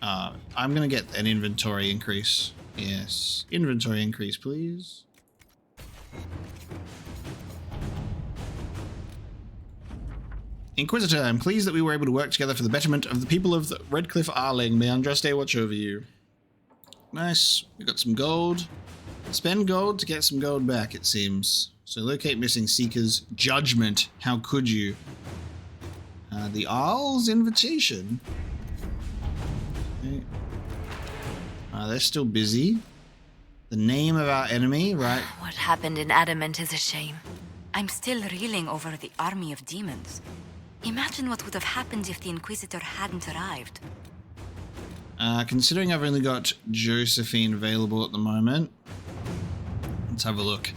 [SPEAKER 1] I'm going to get an inventory increase. Yes. Inventory increase, please. Inquisitor, I'm pleased that we were able to work together for the betterment of the people of the Redcliffe Arling. May Andraste watch over you. Nice. We got some gold. Spend gold to get some gold back, it seems. So locate missing seekers. Judgment. How could you? The Owl's invitation. Okay. They're still busy. The name of our enemy, right?
[SPEAKER 3] What happened in Adamant is a shame. I'm still reeling over the army of demons. Imagine what would have happened if the Inquisitor hadn't arrived.
[SPEAKER 1] Considering I've only got Josephine available at the moment, let's have a look.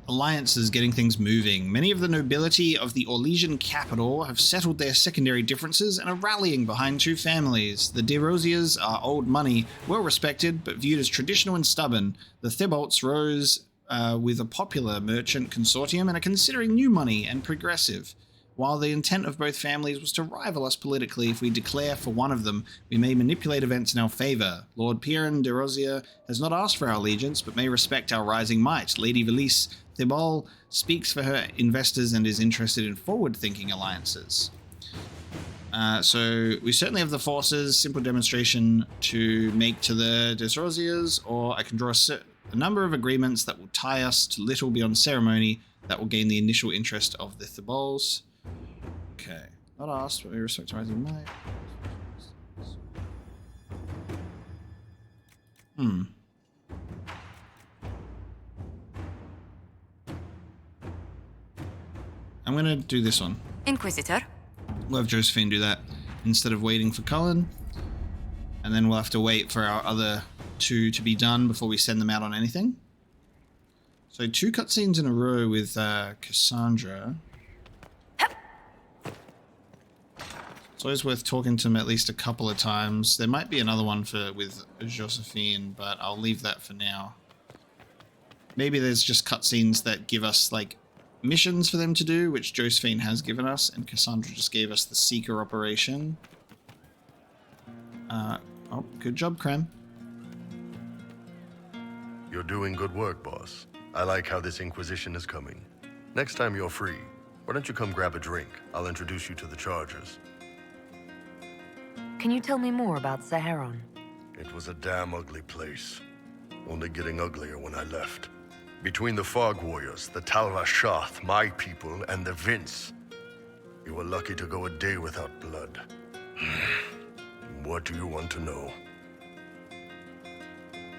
[SPEAKER 1] Alliances getting things moving. Many of the nobility of the Orlesian capital have settled their secondary differences and are rallying behind two families. The De Rosiers are old money, well respected, but viewed as traditional and stubborn. The Thibaults rose with a popular merchant consortium and are considering new money and progressive. While the intent of both families was to rival us politically, if we declare for one of them, we may manipulate events in our favour. Lord Piran de Rosier has not asked for our allegiance, but may respect our rising might. Lady Valise Thibault speaks for her investors and is interested in forward-thinking alliances. So we certainly have the forces, simple demonstration to make to the Des Rosiers, or I can draw a number of agreements that will tie us to little beyond ceremony that will gain the initial interest of the Thibaults. Okay. Not asked, but we respect rising might. I'm gonna do this one.
[SPEAKER 3] Inquisitor?
[SPEAKER 1] We'll have Josephine do that instead of waiting for Cullen. And then we'll have to wait for our other two to be done before we send them out on anything. So 2 cutscenes in a row with Cassandra. It's always worth talking to him at least a couple of times. There might be another one with Josephine, but I'll leave that for now. Maybe there's just cutscenes that give us like missions for them to do, which Josephine has given us, and Cassandra just gave us the Seeker operation. Oh, good job, Krem.
[SPEAKER 14] You're doing good work, boss. I like how this Inquisition is coming. Next time you're free, why don't you come grab a drink? I'll introduce you to the Chargers.
[SPEAKER 2] Can you tell me more about Saharon?
[SPEAKER 14] It was a damn ugly place. Only getting uglier when I left. Between the Fog Warriors, the Talva Shoth, my people, and the Vince. You were lucky to go a day without blood. What do you want to know?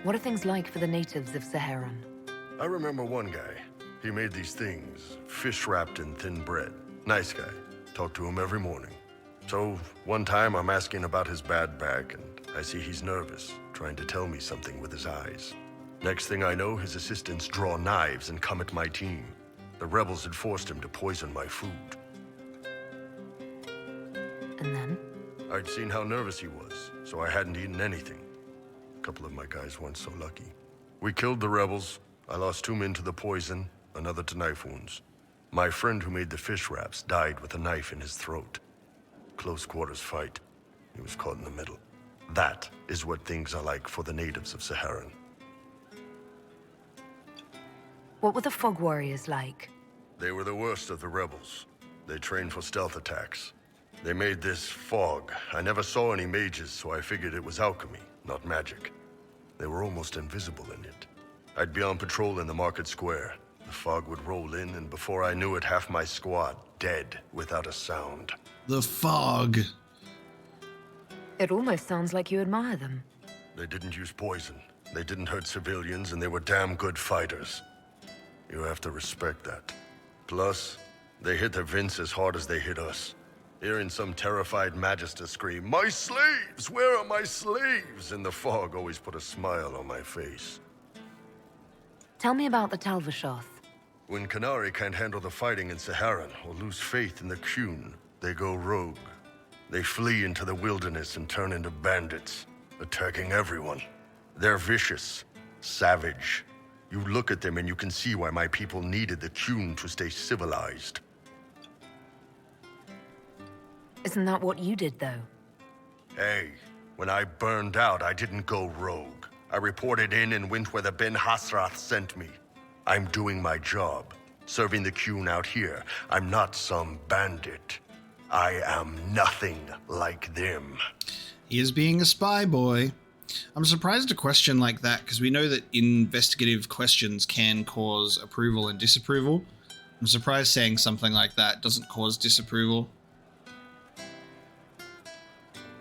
[SPEAKER 2] What are things like for the natives of Saharon?
[SPEAKER 14] I remember one guy. He made these things, fish wrapped in thin bread. Nice guy. Talked to him every morning. So, one time I'm asking about his bad back, and I see he's nervous, trying to tell me something with his eyes. Next thing I know, his assistants draw knives and come at my team. The rebels had forced him to poison my food.
[SPEAKER 2] And then?
[SPEAKER 14] I'd seen how nervous he was, so I hadn't eaten anything. A couple of my guys weren't so lucky. We killed the rebels. I lost 2 men to the poison, another to knife wounds. My friend who made the fish wraps died with a knife in his throat. Close quarters fight. He was caught in the middle. That is what things are like for the natives of Saharan.
[SPEAKER 2] What were the Fog Warriors like?
[SPEAKER 14] They were the worst of the rebels. They trained for stealth attacks. They made this fog. I never saw any mages, so I figured it was alchemy, not magic. They were almost invisible in it. I'd be on patrol in the market square. The fog would roll in, and before I knew it, half my squad dead without a sound.
[SPEAKER 1] The fog.
[SPEAKER 2] It almost sounds like you admire them.
[SPEAKER 14] They didn't use poison. They didn't hurt civilians, and they were damn good fighters. You have to respect that. Plus, they hit the Vince as hard as they hit us. Hearing some terrified Magister scream, "My slaves! Where are my slaves?" in the fog always put a smile on my face.
[SPEAKER 2] Tell me about the Talvashoth.
[SPEAKER 14] When Canary can't handle the fighting in Saharan or lose faith in the Qun, they go rogue. They flee into the wilderness and turn into bandits, attacking everyone. They're vicious, savage. You look at them and you can see why my people needed the Qun to stay civilized.
[SPEAKER 2] Isn't that what you did, though?
[SPEAKER 14] Hey, when I burned out, I didn't go rogue. I reported in and went where the Ben Hasrath sent me. I'm doing my job, serving the Qun out here. I'm not some bandit. I am nothing like them.
[SPEAKER 1] He is being a spy boy. I'm surprised a question like that, because we know that investigative questions can cause approval and disapproval. I'm surprised saying something like that doesn't cause disapproval.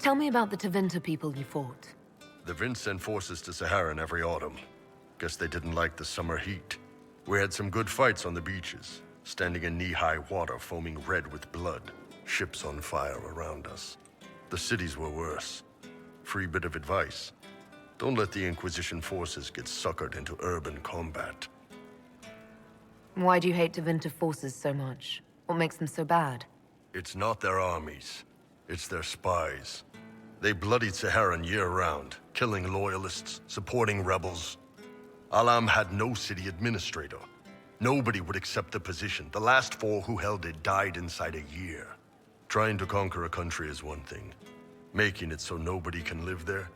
[SPEAKER 2] Tell me about the Tevinter people you fought.
[SPEAKER 14] The Vince sent forces to Saharan every autumn. Guess they didn't like the summer heat. We had some good fights on the beaches, standing in knee-high water foaming red with blood, ships on fire around us. The cities were worse. Free bit of advice. Don't let the Inquisition forces get suckered into urban combat.
[SPEAKER 2] Why do you hate Tevinter forces so much? What makes them so bad?
[SPEAKER 14] It's not their armies. It's their spies. They bloodied Saharan year-round, killing loyalists, supporting rebels. Alam had no city administrator. Nobody would accept the position. The last 4 who held it died inside a year. Trying to conquer a country is one thing. Making it so nobody can live there,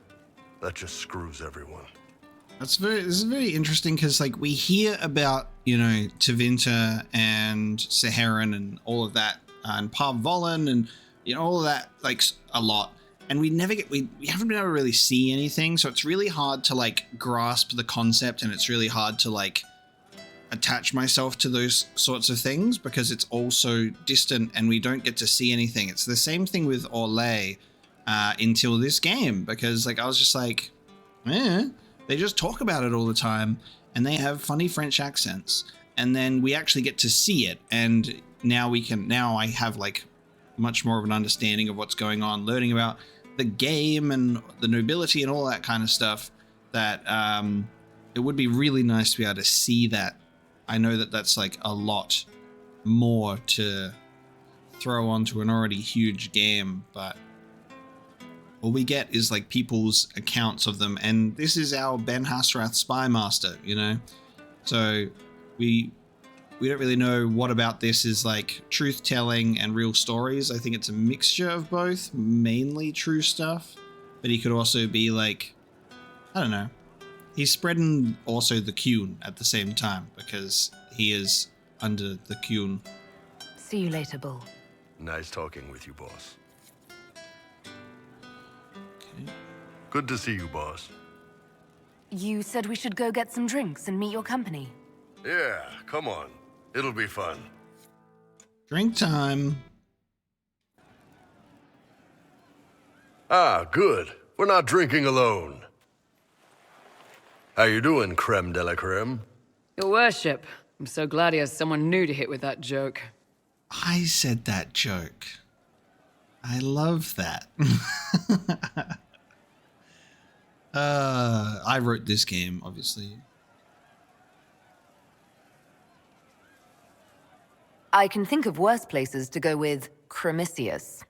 [SPEAKER 14] that just screws everyone.
[SPEAKER 1] This is very interesting, because like we hear about, Tevinter and Saharan and all of that, and Parv Volin and all of that, like a lot. And we haven't been able to really see anything, so it's really hard to like grasp the concept, and it's really hard to like attach myself to those sorts of things because it's all so distant and we don't get to see anything. It's the same thing with Orlais until this game, because like I was just like, they just talk about it all the time and they have funny French accents, and then we actually get to see it, and now I have like much more of an understanding of what's going on, learning about the game and the nobility and all that kind of stuff, that it would be really nice to be able to see that. I know that that's like a lot more to throw onto an already huge game, but all we get is like people's accounts of them, and this is our Ben Hasrath spy master, so we don't really know what about this is like truth-telling and real stories. I think it's a mixture of both, mainly true stuff, but he could also be like, I don't know, He's spreading also the Qun at the same time because he is under the Qun.
[SPEAKER 2] See you later, Bull.
[SPEAKER 14] Nice talking with you, boss.
[SPEAKER 1] Okay.
[SPEAKER 14] Good to see you, boss.
[SPEAKER 2] You said we should go get some drinks and meet your company.
[SPEAKER 14] Yeah, come on. It'll be fun.
[SPEAKER 1] Drink time.
[SPEAKER 14] Ah, good. We're not drinking alone. How you doing, creme de la creme?
[SPEAKER 12] Your worship. I'm so glad he has someone new to hit with that joke.
[SPEAKER 1] I said that joke. I love that. I wrote this game, obviously.
[SPEAKER 2] I can think of worse places to go with Cremisius.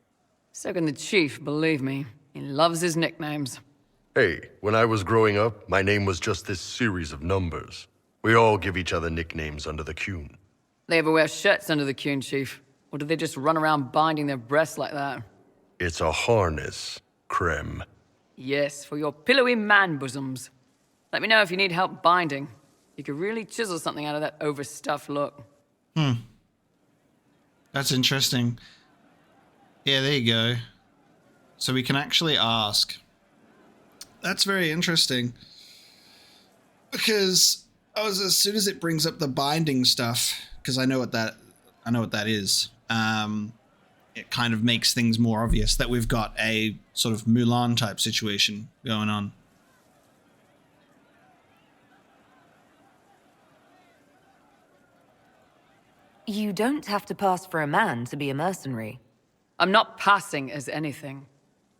[SPEAKER 12] So can the chief, believe me. He loves his nicknames.
[SPEAKER 14] Hey, when I was growing up, my name was just this series of numbers. We all give each other nicknames under the Qun.
[SPEAKER 12] They ever wear shirts under the Qun, chief? Or do they just run around binding their breasts like that?
[SPEAKER 14] It's a harness, creme.
[SPEAKER 12] Yes, for your pillowy man bosoms. Let me know if you need help binding. You could really chisel something out of that overstuffed look.
[SPEAKER 1] That's interesting. Yeah, there you go. So we can actually ask. That's very interesting. Because as soon as it brings up the binding stuff, because I know what that is. It kind of makes things more obvious that we've got a sort of Mulan type situation going on.
[SPEAKER 2] You don't have to pass for a man to be a mercenary.
[SPEAKER 12] I'm not passing as anything.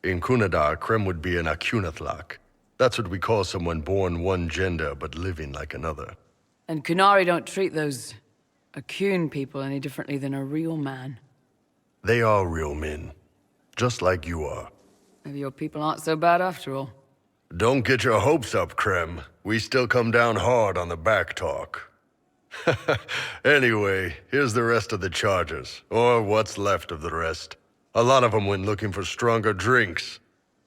[SPEAKER 14] In Kunadar, creme would be an Akunathlak. That's what we call someone born one gender but living like another.
[SPEAKER 12] And Kunari don't treat those Akun people any differently than a real man.
[SPEAKER 14] They are real men, just like you are.
[SPEAKER 12] Maybe your people aren't so bad after all.
[SPEAKER 14] Don't get your hopes up, Creme. We still come down hard on the back talk. Anyway, here's the rest of the chargers, or what's left of the rest. A lot of them went looking for stronger drinks.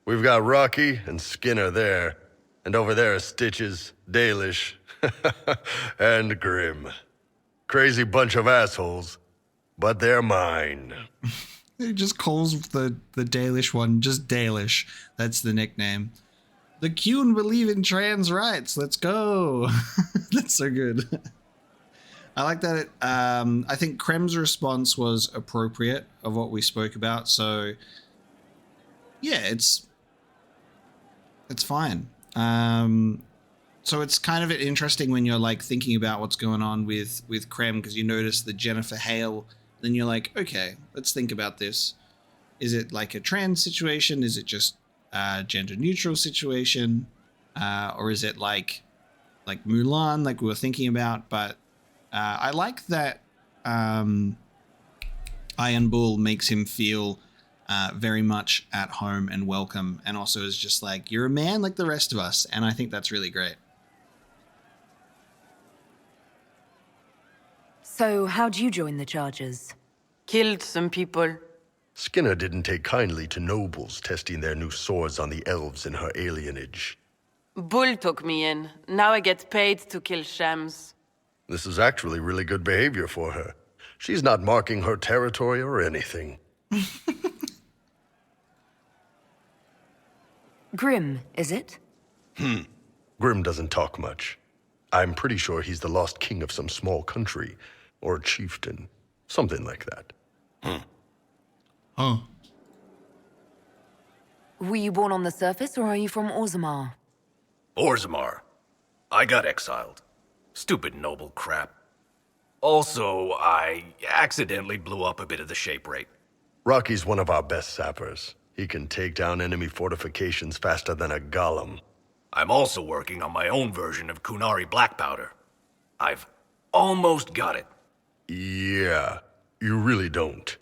[SPEAKER 14] We've got Rocky and Skinner there, and over there are Stitches, Dalish, and Grim. Crazy bunch of assholes, but they're mine.
[SPEAKER 1] He just calls the Dalish one just Dalish. That's the nickname. The Qun believe in trans rights. Let's go. That's so good. I like that. I think Creme's response was appropriate of what we spoke about. So, yeah, it's fine. So it's kind of interesting when you're like thinking about what's going on with Creme, because you notice the Jennifer Hale. Then you're like, okay, let's think about this. Is it like a trans situation? Is it just a gender neutral situation? Or is it like Mulan, like we were thinking about? But I like that Iron Bull makes him feel very much at home and welcome, and also is just like, you're a man like the rest of us. And I think that's really great.
[SPEAKER 2] So, how'd you join the Chargers?
[SPEAKER 15] Killed some people.
[SPEAKER 14] Skinner didn't take kindly to nobles testing their new swords on the elves in her alienage.
[SPEAKER 15] Bull took me in. Now I get paid to kill shams.
[SPEAKER 14] This is actually really good behavior for her. She's not marking her territory or anything.
[SPEAKER 2] Grim, is it?
[SPEAKER 14] Grim doesn't talk much. I'm pretty sure he's the lost king of some small country, or chieftain, something like that.
[SPEAKER 1] Oh.
[SPEAKER 2] Were you born on the surface, or are you from Orzammar?
[SPEAKER 9] Orzammar. I got exiled. Stupid noble crap. Also, I accidentally blew up a bit of the shape rate.
[SPEAKER 14] Rocky's one of our best sappers. He can take down enemy fortifications faster than a golem.
[SPEAKER 9] I'm also working on my own version of Kunari black powder. I've almost got it.
[SPEAKER 14] Yeah, you really don't.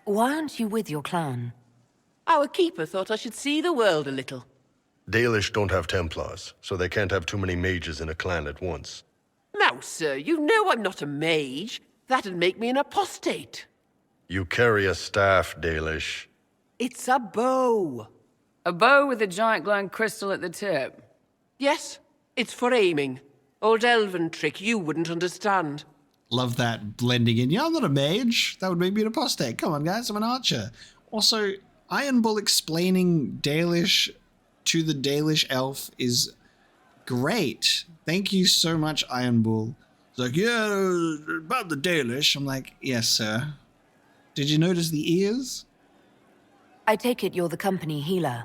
[SPEAKER 2] Why aren't you with your clan?
[SPEAKER 15] Our keeper thought I should see the world a little.
[SPEAKER 14] Dalish don't have Templars, so they can't have too many mages in a clan at once.
[SPEAKER 15] Now, sir, you know I'm not a mage. That'd make me an apostate.
[SPEAKER 14] You carry a staff, Dalish.
[SPEAKER 15] It's a bow.
[SPEAKER 12] A bow with a giant glowing crystal at the tip.
[SPEAKER 16] Yes, it's for aiming. Old elven trick you wouldn't understand.
[SPEAKER 1] Love that blending in. Yeah, I'm not a mage. That would make me an apostate. Come on, guys, I'm an archer. Also, Iron Bull explaining Dalish to the Dalish elf is great. Thank you so much, Iron Bull. He's like, yeah, about the Dalish. I'm like, yes, sir. Did you notice the ears?
[SPEAKER 2] I take it you're the company healer.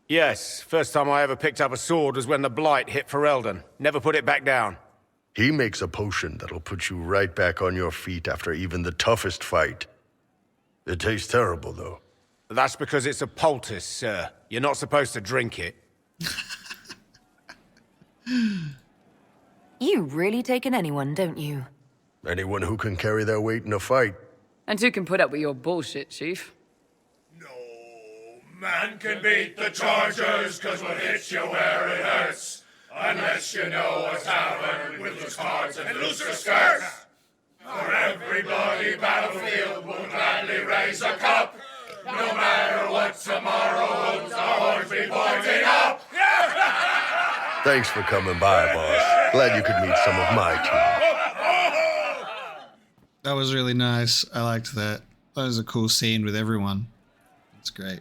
[SPEAKER 5] Yes, first time I ever picked up a sword was when the Blight hit Ferelden. Never put it back down.
[SPEAKER 14] He makes a potion that'll put you right back on your feet after even the toughest fight. It tastes terrible, though.
[SPEAKER 5] That's because it's a poultice, sir. You're not supposed to drink it.
[SPEAKER 2] You really take in anyone, don't you?
[SPEAKER 14] Anyone who can carry their weight in a fight.
[SPEAKER 12] And who can put up with your bullshit, Chief?
[SPEAKER 17] Man can beat the Chargers, cause we'll hit you where it hurts. Unless you know a tavern with loose cards and looser skirts. For every bloody battlefield we'll gladly raise a cup. No matter what tomorrow holds, our horns be pointing up.
[SPEAKER 14] Thanks for coming by, boss. Glad you could meet some of my team.
[SPEAKER 1] That was really nice. I liked that. That was a cool scene with everyone. It's great.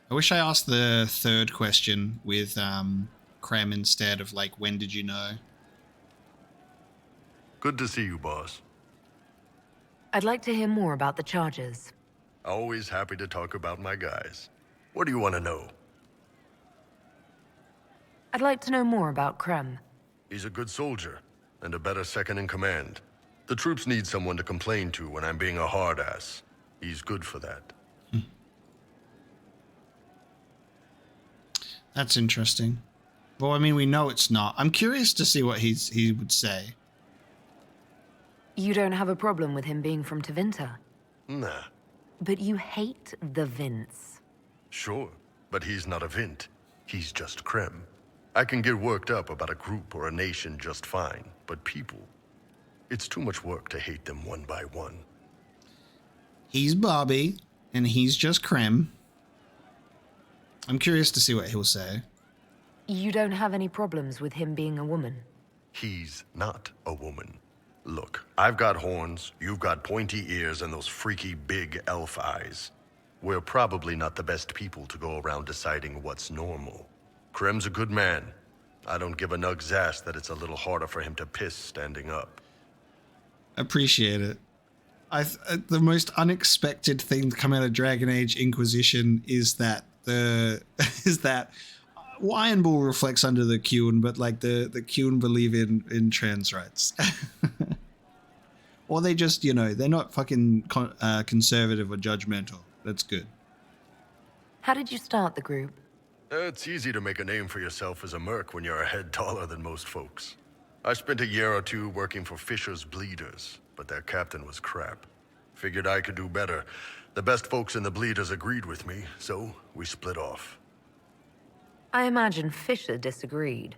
[SPEAKER 1] I wish I asked the third question with Krem instead of like, when did you know?
[SPEAKER 14] Good to see you, boss.
[SPEAKER 2] I'd like to hear more about the charges.
[SPEAKER 14] Always happy to talk about my guys. What do you want to know?
[SPEAKER 2] I'd like to know more about Krem.
[SPEAKER 14] He's a good soldier, and a better second in command. The troops need someone to complain to when I'm being a hard ass. He's good for that.
[SPEAKER 1] That's interesting. Well, I mean, we know it's not. I'm curious to see what he would say.
[SPEAKER 2] You don't have a problem with him being from Tevinter?
[SPEAKER 14] Nah.
[SPEAKER 2] But you hate the Vince.
[SPEAKER 14] Sure, but he's not a Vint. He's just Krem. I can get worked up about a group or a nation just fine, but people, it's too much work to hate them one by one.
[SPEAKER 1] He's Bobby, and he's just Krem. I'm curious to see what he'll say.
[SPEAKER 2] You don't have any problems with him being a woman?
[SPEAKER 14] He's not a woman. Look, I've got horns, you've got pointy ears, and those freaky big elf eyes. We're probably not the best people to go around deciding what's normal. Krem's a good man. I don't give a nug's ass that it's a little harder for him to piss standing up. Appreciate it.
[SPEAKER 1] The most unexpected thing to come out of Dragon Age Inquisition is that Iron Bull reflects under the Qun, but like the Qun believe in trans rights. Or they just, they're not fucking conservative or judgmental. That's good.
[SPEAKER 2] How did you start the group?
[SPEAKER 14] It's easy to make a name for yourself as a merc when you're a head taller than most folks. I spent a year or two working for Fisher's Bleeders, but their captain was crap. Figured I could do better. The best folks in the Bleeders agreed with me, so we split off.
[SPEAKER 2] I imagine Fisher disagreed.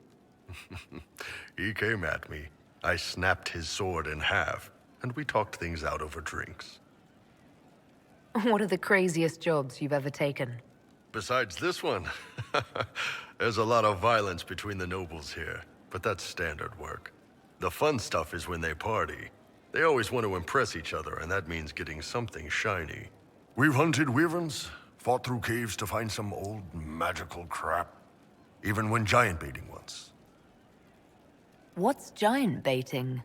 [SPEAKER 14] He came at me. I snapped his sword in half, and we talked things out over drinks.
[SPEAKER 2] What are the craziest jobs you've ever taken?
[SPEAKER 14] Besides this one, there's a lot of violence between the nobles here, but that's standard work. The fun stuff is when they party. They always want to impress each other, and that means getting something shiny. We've hunted wyverns, fought through caves to find some old magical crap. Even went giant baiting once.
[SPEAKER 2] What's giant baiting?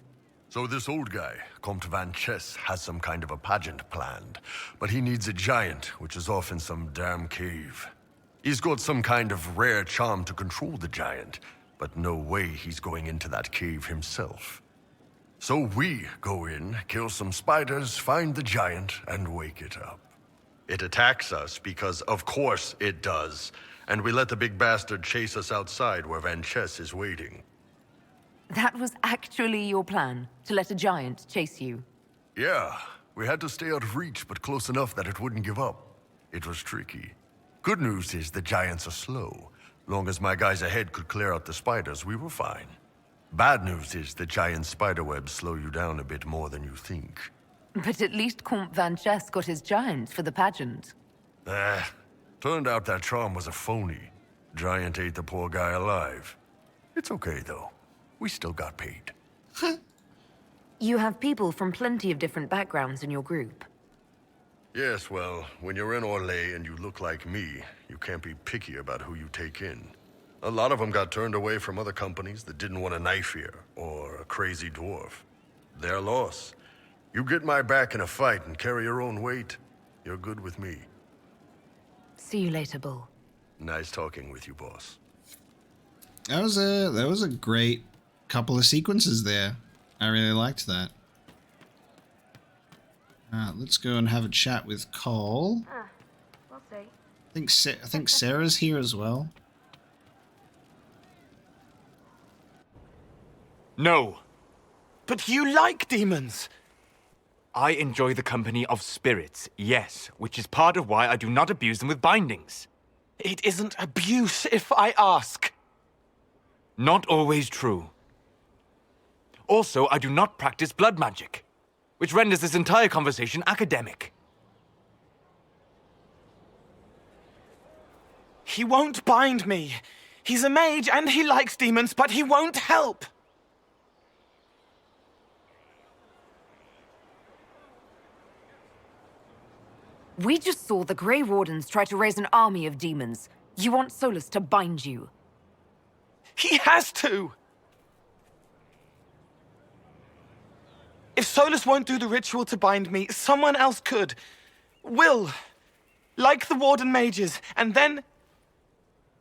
[SPEAKER 14] So this old guy, Comte Van Chess, has some kind of a pageant planned, but he needs a giant, which is off in some damn cave. He's got some kind of rare charm to control the giant, but no way he's going into that cave himself. So we go in, kill some spiders, find the giant, and wake it up. It attacks us because, of course, it does, and we let the big bastard chase us outside where Van Chess is waiting.
[SPEAKER 2] That was actually your plan, to let a giant chase you?
[SPEAKER 14] Yeah, we had to stay out of reach, but close enough that it wouldn't give up. It was tricky. Good news is the giants are slow. Long as my guys ahead could clear out the spiders, we were fine. Bad news is the giant spiderwebs slow you down a bit more than you think.
[SPEAKER 2] But at least Comte Van Chess got his giant for the pageant.
[SPEAKER 14] Turned out that charm was a phony. Giant ate the poor guy alive. It's okay, though. We still got paid.
[SPEAKER 2] You have people from plenty of different backgrounds in your group.
[SPEAKER 14] Yes, well, when you're in Orlais and you look like me, you can't be picky about who you take in. A lot of them got turned away from other companies that didn't want a knife here, or a crazy dwarf. Their loss. You get my back in a fight and carry your own weight, you're good with me.
[SPEAKER 2] See you later, Bull.
[SPEAKER 14] Nice talking with you, boss.
[SPEAKER 1] That was a great couple of sequences there. I really liked that. Let's go and have a chat with Cole.
[SPEAKER 3] We'll see.
[SPEAKER 1] I think Sarah's here as well.
[SPEAKER 10] No. But you like demons! I enjoy the company of spirits, yes, which is part of why I do not abuse them with bindings. It isn't abuse if I ask. Not always true. Also, I do not practice blood magic, which renders this entire conversation academic. He won't bind me. He's a mage and he likes demons, but he won't help.
[SPEAKER 2] We just saw the Grey Wardens try to raise an army of demons. You want Solas to bind you?
[SPEAKER 10] He has to! If Solas won't do the ritual to bind me, someone else could. Will. Like the Warden mages, and then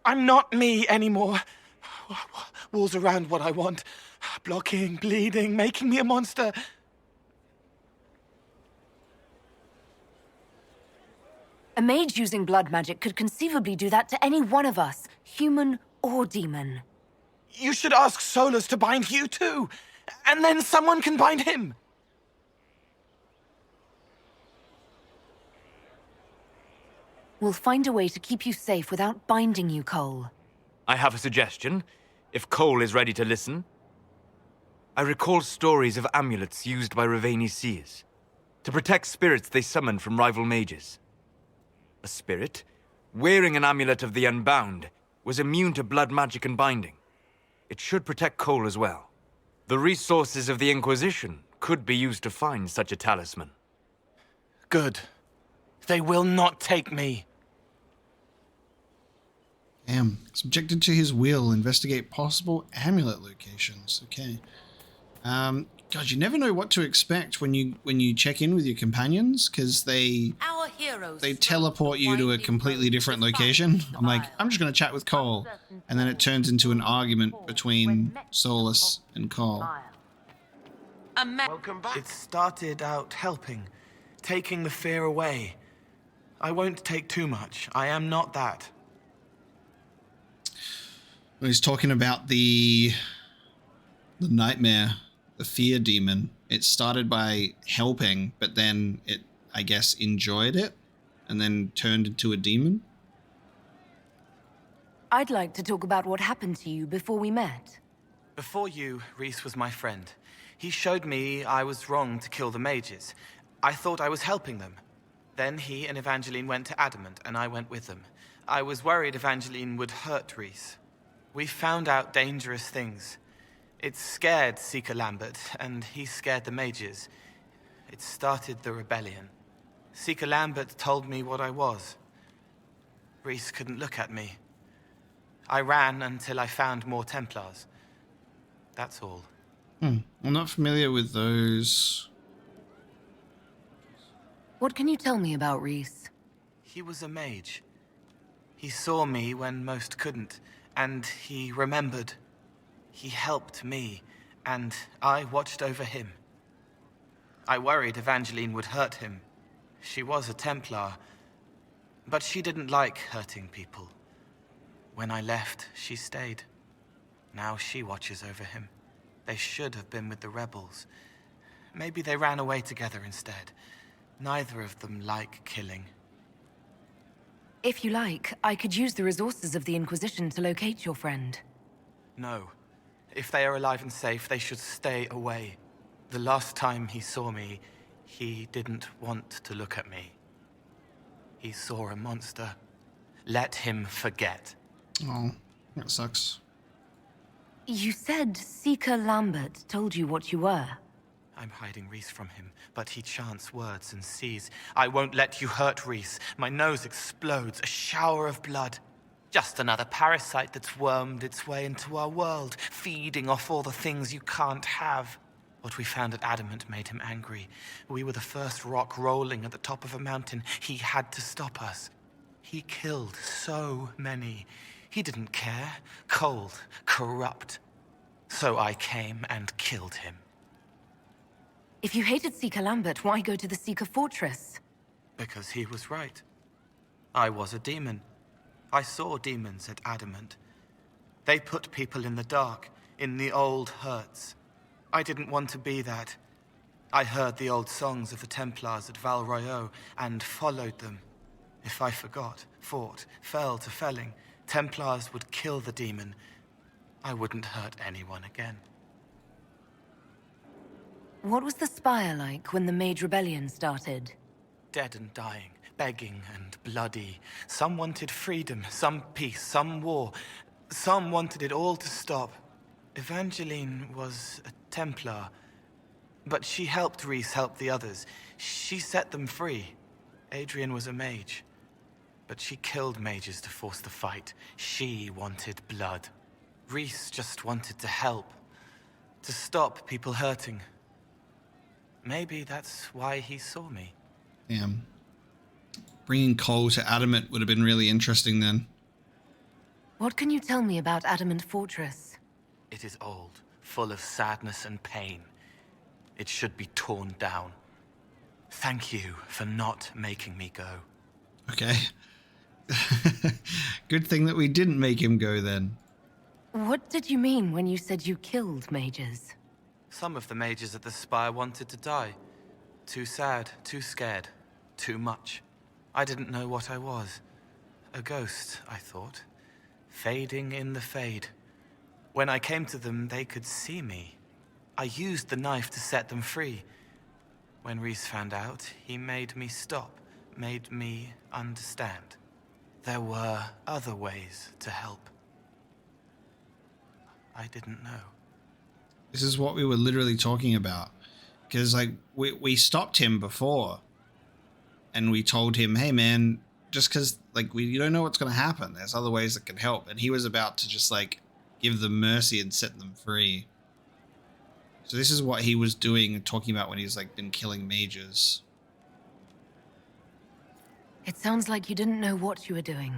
[SPEAKER 10] I'm not me anymore. Walls around what I want. Blocking, bleeding, making me a monster.
[SPEAKER 2] A mage using blood magic could conceivably do that to any one of us, human or demon.
[SPEAKER 10] You should ask Solas to bind you too, and then someone can bind him.
[SPEAKER 2] We'll find a way to keep you safe without binding you, Cole.
[SPEAKER 10] I have a suggestion, if Cole is ready to listen. I recall stories of amulets used by Raveni seers to protect spirits they summoned from rival mages. A spirit, wearing an amulet of the Unbound, was immune to blood magic and binding. It should protect Cole as well. The resources of the Inquisition could be used to find such a talisman. Good. They will not take me.
[SPEAKER 1] Damn. Subjected to his will, investigate possible amulet locations. Okay. God, you never know what to expect when you check in with your companions, because they teleport you to a completely different location. I'm like, I'm just going to chat with Cole, and then it turns into an argument between Solas and Cole.
[SPEAKER 10] Welcome back. It started out helping, taking the fear away. I won't take too much. I am not that.
[SPEAKER 1] Well, he's talking about the nightmare, the fear demon. It started by helping, but then it, I guess, enjoyed it and then turned into a demon.
[SPEAKER 2] I'd like to talk about what happened to you before we met.
[SPEAKER 10] Before you, Rhys was my friend. He showed me I was wrong to kill the mages. I thought I was helping them. Then he and Evangeline went to Adamant, and I went with them. I was worried Evangeline would hurt Rhys. We found out dangerous things. It scared Seeker Lambert, and he scared the mages. It started the rebellion. Seeker Lambert told me what I was. Rhys couldn't look at me. I ran until I found more Templars. That's all.
[SPEAKER 1] I'm not familiar with those.
[SPEAKER 2] What can you tell me about Rhys?
[SPEAKER 10] He was a mage. He saw me when most couldn't, and he remembered. He helped me, and I watched over him. I worried Evangeline would hurt him. She was a Templar, but she didn't like hurting people. When I left, she stayed. Now she watches over him. They should have been with the rebels. Maybe they ran away together instead. Neither of them like killing.
[SPEAKER 2] If you like, I could use the resources of the Inquisition to locate your friend.
[SPEAKER 10] No. If they are alive and safe, they should stay away. The last time he saw me, he didn't want to look at me. He saw a monster. Let him forget.
[SPEAKER 1] Oh, that sucks.
[SPEAKER 2] You said Seeker Lambert told you what you were.
[SPEAKER 10] I'm hiding Reese from him, but he chants words and sees. I won't let you hurt Reese. My nose explodes, a shower of blood. Just another parasite that's wormed its way into our world, feeding off all the things you can't have. What we found at Adamant made him angry. We were the first rock rolling at the top of a mountain. He had to stop us. He killed so many. He didn't care. Cold, corrupt. So I came and killed him.
[SPEAKER 2] If you hated Seeker Lambert, why go to the Seeker Fortress?
[SPEAKER 10] Because he was right. I was a demon. I saw demons at Adamant. They put people in the dark, in the old hurts. I didn't want to be that. I heard the old songs of the Templars at Val Royeaux and followed them. If I forgot, fought, fell to felling, Templars would kill the demon. I wouldn't hurt anyone again.
[SPEAKER 2] What was the Spire like when the Mage Rebellion started?
[SPEAKER 10] Dead and dying, begging and bloody. Some wanted freedom, some peace, some war. Some wanted it all to stop. Evangeline was a Templar, but she helped Reese help the others. She set them free. Adrian was a mage, but she killed mages to force the fight. She wanted blood. Reese just wanted to help, to stop people hurting. Maybe that's why he saw me.
[SPEAKER 1] Damn. Bringing Cole to Adamant would have been really interesting then.
[SPEAKER 2] What can you tell me about Adamant Fortress?
[SPEAKER 10] It is old, full of sadness and pain. It should be torn down. Thank you for not making me go.
[SPEAKER 1] Okay. Good thing that we didn't make him go then.
[SPEAKER 2] What did you mean when you said you killed mages?
[SPEAKER 10] Some of the mages at the Spire wanted to die. Too sad, too scared, too much. I didn't know what I was. A ghost, I thought. Fading in the fade. When I came to them, they could see me. I used the knife to set them free. When Reese found out, he made me stop, made me understand. There were other ways to help. I didn't know.
[SPEAKER 1] This is what we were literally talking about. Because, like, we stopped him before. And we told him, hey, man, just because, like, you don't know what's going to happen. There's other ways that can help. And he was about to just, like, give them mercy and set them free. So this is what he was doing and talking about when he's, like, been killing mages.
[SPEAKER 2] It sounds like you didn't know what you were doing.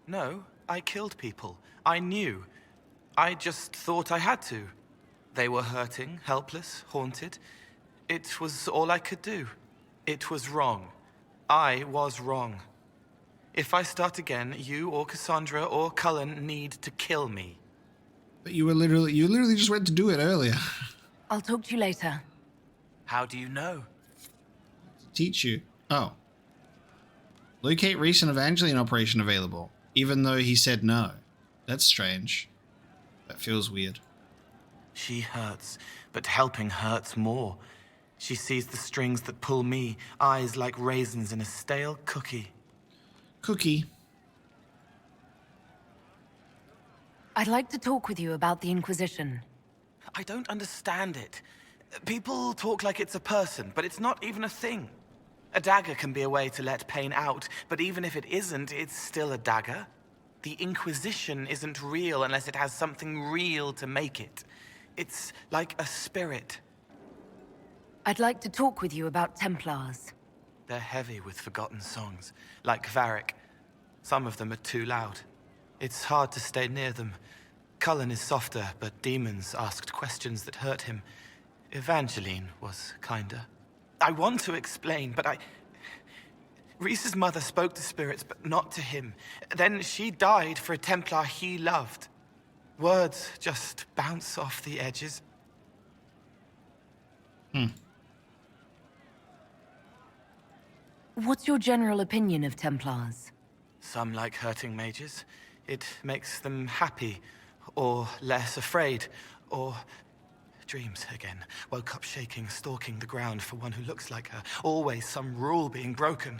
[SPEAKER 10] No, I killed people. I knew. I just thought I had to. They were hurting, helpless, haunted. It was all I could do. It was wrong. I was wrong. If I start again, you or Cassandra or Cullen need to kill me.
[SPEAKER 1] But you literally just went to do it earlier.
[SPEAKER 2] I'll talk to you later.
[SPEAKER 10] How do you know?
[SPEAKER 1] Teach you. Oh. Locate recent Evangeline operation available, even though he said no. That's strange. That feels weird.
[SPEAKER 10] She hurts, but helping hurts more. She sees the strings that pull me, eyes like raisins in a stale cookie.
[SPEAKER 1] Cookie.
[SPEAKER 2] I'd like to talk with you about the Inquisition.
[SPEAKER 10] I don't understand it. People talk like it's a person, but it's not even a thing. A dagger can be a way to let pain out, but even if it isn't, it's still a dagger. The Inquisition isn't real unless it has something real to make it. It's like a spirit.
[SPEAKER 2] I'd like to talk with you about Templars.
[SPEAKER 10] They're heavy with forgotten songs, like Varric. Some of them are too loud. It's hard to stay near them. Cullen is softer, but demons asked questions that hurt him. Evangeline was kinder. I want to explain, but Reese's mother spoke to spirits, but not to him. Then she died for a Templar he loved. Words just bounce off the edges.
[SPEAKER 2] What's your general opinion of Templars?
[SPEAKER 10] Some like hurting mages. It makes them happy, or less afraid, or dreams again. Woke up shaking, stalking the ground for one who looks like her. Always some rule being broken.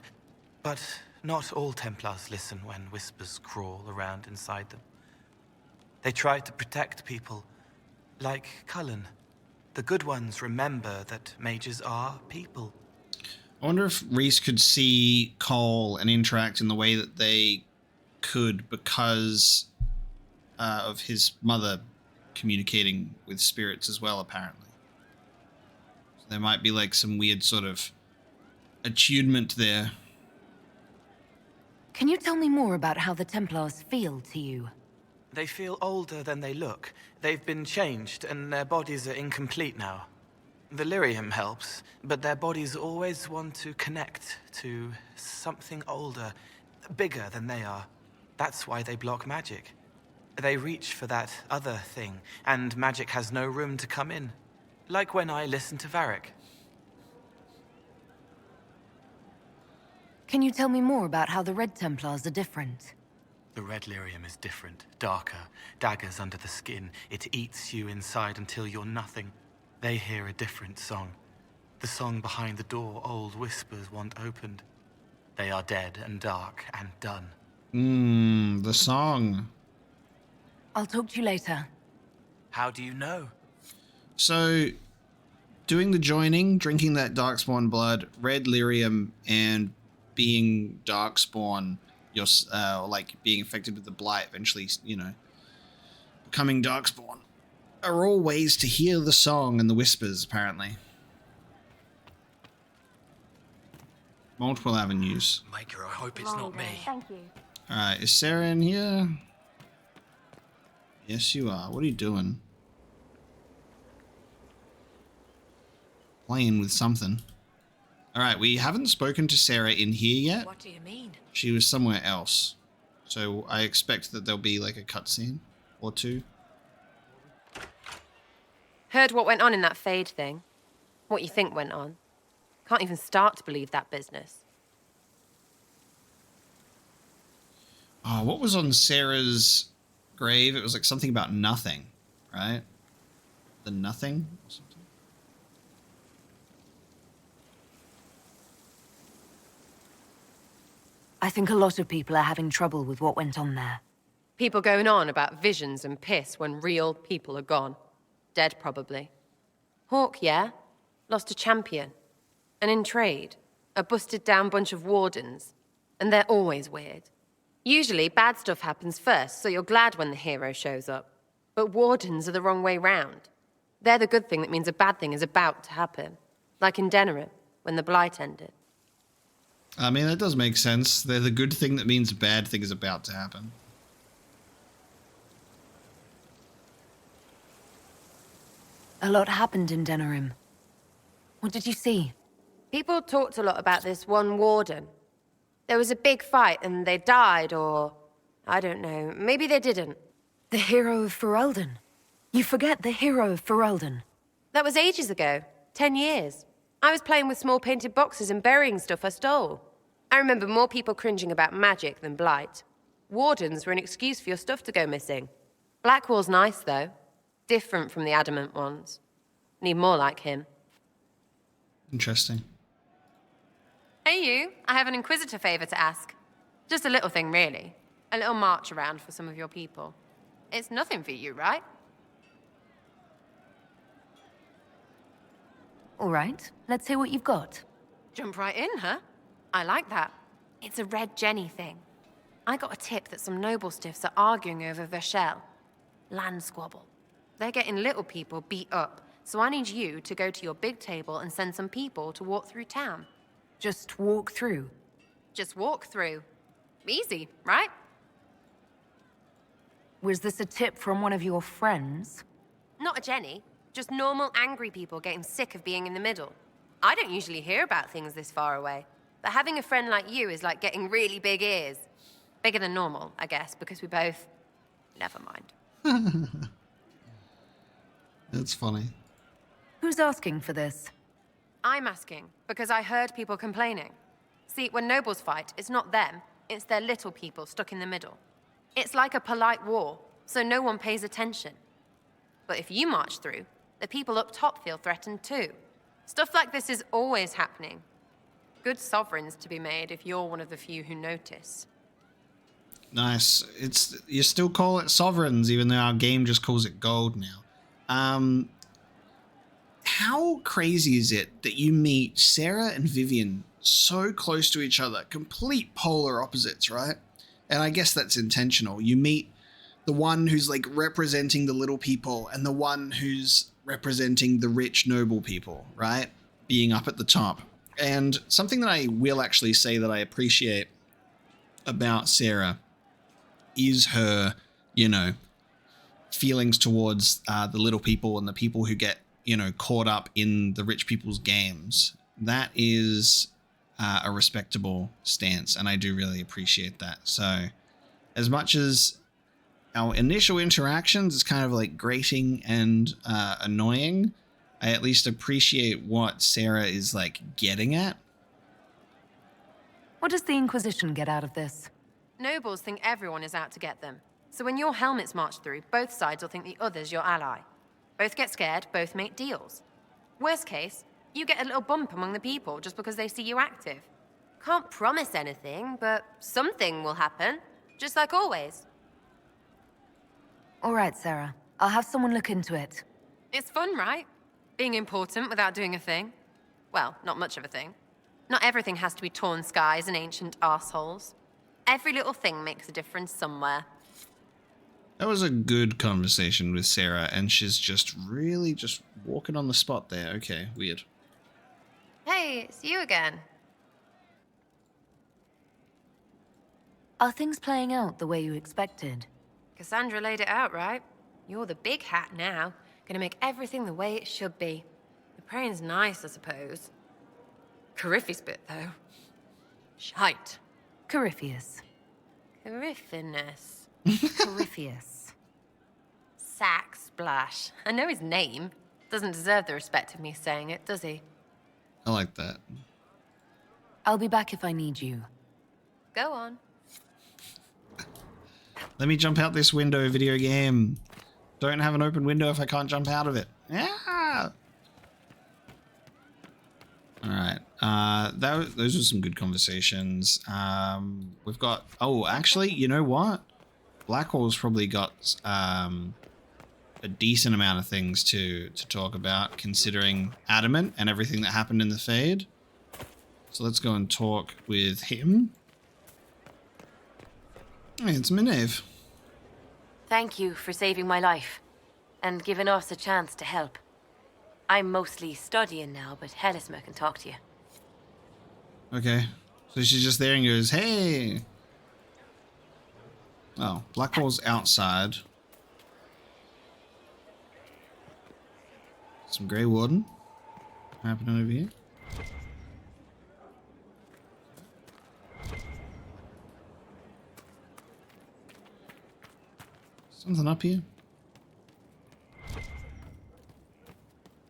[SPEAKER 10] But
[SPEAKER 18] Not all Templars listen when whispers crawl around inside them. They try to protect people, like Cullen. The good ones remember that mages are people.
[SPEAKER 1] I wonder if Reese could see Cole and interact in the way that they could because of his mother communicating with spirits as well, apparently. So there might be like some weird sort of attunement there.
[SPEAKER 2] Can you tell me more about how the Templars feel to you?
[SPEAKER 18] They feel older than they look. They've been changed, and their bodies are incomplete now. The lyrium helps, but their bodies always want to connect to something older, bigger than they are. That's why they block magic. They reach for that other thing, and magic has no room to come in. Like when I listen to Varric.
[SPEAKER 2] Can you tell me more about how the Red Templars are different?
[SPEAKER 18] The red lyrium is different, darker, daggers under the skin. It eats you inside until you're nothing. They hear a different song. The song behind the door old whispers want opened. They are dead and dark and done.
[SPEAKER 1] The song.
[SPEAKER 2] I'll talk to you later.
[SPEAKER 18] How do you know?
[SPEAKER 1] So, doing the joining, drinking that darkspawn blood, red lyrium, and being darkspawn, you're like being affected with the blight, eventually, you know, becoming darkspawn, are all ways to hear the song and the whispers, apparently. Multiple avenues.
[SPEAKER 11] Maker, I hope it's not me.
[SPEAKER 7] Thank you.
[SPEAKER 1] Alright, is Sarah in here? Yes, you are. What are you doing? Playing with something. Alright, we haven't spoken to Sarah in here yet.
[SPEAKER 6] What do you mean?
[SPEAKER 1] She was somewhere else. So I expect that there'll be like a cutscene or two.
[SPEAKER 19] Heard what went on in that Fade thing? What you think went on? Can't even start to believe that business.
[SPEAKER 1] Oh, what was on Sarah's grave? It was like something about nothing, right? The nothing or something?
[SPEAKER 2] I think a lot of people are having trouble with what went on there.
[SPEAKER 19] People going on about visions and piss when real people are gone. Dead, probably. Hawk, yeah? Lost a champion. And in trade, a busted-down bunch of wardens. And they're always weird. Usually, bad stuff happens first, so you're glad when the hero shows up. But wardens are the wrong way round. They're the good thing that means a bad thing is about to happen. Like in Denerim, when the Blight ended.
[SPEAKER 1] I mean, that does make sense. They're the good thing that means a bad thing is about to happen.
[SPEAKER 2] A lot happened in Denerim. What did you see?
[SPEAKER 19] People talked a lot about this one warden. There was a big fight and they died, or... I don't know. Maybe they didn't.
[SPEAKER 2] The hero of Ferelden. You forget the hero of Ferelden.
[SPEAKER 19] That was ages ago. 10 years. I was playing with small painted boxes and burying stuff I stole. I remember more people cringing about magic than blight. Wardens were an excuse for your stuff to go missing. Blackwall's nice, though. Different from the adamant ones. Need more like him.
[SPEAKER 1] Interesting.
[SPEAKER 19] Hey, you. I have an Inquisitor favor to ask. Just a little thing, really. A little march around for some of your people. It's nothing for you, right?
[SPEAKER 2] All right, let's hear what you've got.
[SPEAKER 19] Jump right in, huh? I like that. It's a Red Jenny thing. I got a tip that some noble stiffs are arguing over Verschel. Land squabble. They're getting little people beat up, so I need you to go to your big table and send some people to walk through town.
[SPEAKER 2] Just walk through?
[SPEAKER 19] Just walk through. Easy, right?
[SPEAKER 2] Was this a tip from one of your friends?
[SPEAKER 19] Not a Jenny. Just normal angry people getting sick of being in the middle. I don't usually hear about things this far away. But having a friend like you is like getting really big ears. Bigger than normal, I guess, because we both... Never mind.
[SPEAKER 1] That's funny.
[SPEAKER 2] Who's asking for this?
[SPEAKER 19] I'm asking, because I heard people complaining. See, when nobles fight, it's not them, it's their little people stuck in the middle. It's like a polite war, so no one pays attention. But if you march through, the people up top feel threatened too. Stuff like this is always happening. Good sovereigns to be made if you're one of the few who notice.
[SPEAKER 1] Nice. You still call it sovereigns, even though our game just calls it gold now. How crazy is it that you meet Sarah and Vivian so close to each other, complete polar opposites, right? And I guess that's intentional. You meet the one who's like representing the little people and the one who's representing the rich noble people, right? Being up at the top. And something that I will actually say that I appreciate about Sarah is her, feelings towards the little people and the people who get, caught up in the rich people's games. That is a respectable stance, and I do really appreciate that. So as much as our initial interactions is kind of like grating and annoying, I at least appreciate what Sarah is like getting at.
[SPEAKER 2] What does the Inquisition get out of this?
[SPEAKER 19] Nobles think everyone is out to get them. So when your helmets march through, both sides will think the other's your ally. Both get scared, both make deals. Worst case, you get a little bump among the people just because they see you active. Can't promise anything, but something will happen, just like always.
[SPEAKER 2] All right, Sarah. I'll have someone look into it.
[SPEAKER 19] It's fun, right? Being important without doing a thing. Well, not much of a thing. Not everything has to be torn skies and ancient arseholes. Every little thing makes a difference somewhere.
[SPEAKER 1] That was a good conversation with Sarah, and she's just really just walking on the spot there. Okay, weird.
[SPEAKER 19] Hey, it's you again.
[SPEAKER 2] Are things playing out the way you expected?
[SPEAKER 19] Cassandra laid it out, right? You're the big hat now. Gonna make everything the way it should be. The praying's nice, I suppose. Corypheus bit, though. Shite.
[SPEAKER 2] Corypheus.
[SPEAKER 19] Coryphinus.
[SPEAKER 2] Corypheus.
[SPEAKER 19] Sack Splash. I know his name. Doesn't deserve the respect of me saying it, does he?
[SPEAKER 1] I like that.
[SPEAKER 2] I'll be back if I need you.
[SPEAKER 19] Go on.
[SPEAKER 1] Let me jump out this window, video game. Don't have an open window if I can't jump out of it. Yeah. All right. Those were some good conversations. We've got... Oh, actually, you know what? Blackwall's probably got a decent amount of things to talk about, considering Adamant and everything that happened in the Fade. So let's go and talk with him. Hey, it's Minev.
[SPEAKER 20] Thank you for saving my life and giving us a chance to help. I'm mostly studying now, but Helisma can talk to you.
[SPEAKER 1] Okay. So she's just there and goes, hey. Oh, Blackwall's outside. Some Grey Warden happening over here. Something up here?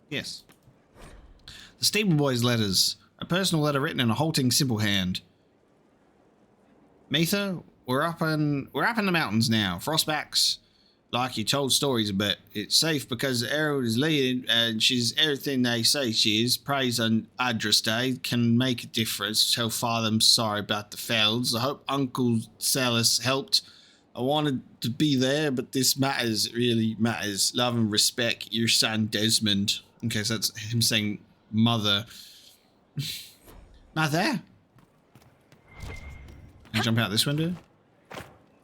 [SPEAKER 1] Yes. The Stable Boy's letters. A personal letter written in a halting, simple hand. Mather, we're up in the mountains now. Frostbacks, like you told stories about. It's safe because Errol is leading and she's everything they say she is. Praise on Address Day can make a difference. Tell Father I'm sorry about the Felds. I hope Uncle Celis helped. I wanted to be there, but this matters. It really matters. Love and respect, your son Desmond. Okay, so that's him saying mother. Mother? Can I jump out this window?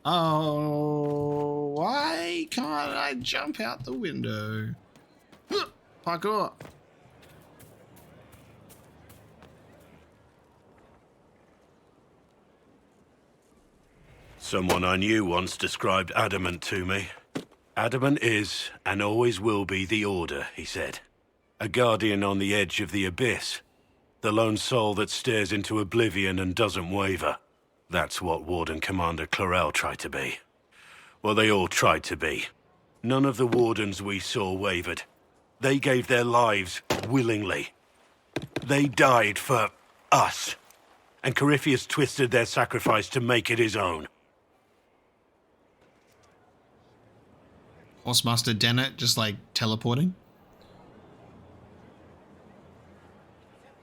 [SPEAKER 1] Oh, why can't I jump out the window? Parkour.
[SPEAKER 21] Someone I knew once described Adamant to me. Adamant is, and always will be, the Order, he said. A guardian on the edge of the abyss. The lone soul that stares into oblivion and doesn't waver. That's what Warden Commander Clarel tried to be. Well, they all tried to be. None of the Wardens we saw wavered. They gave their lives willingly. They died for us. And Corypheus twisted their sacrifice to make it his own.
[SPEAKER 1] Horsemaster Dennett just like teleporting.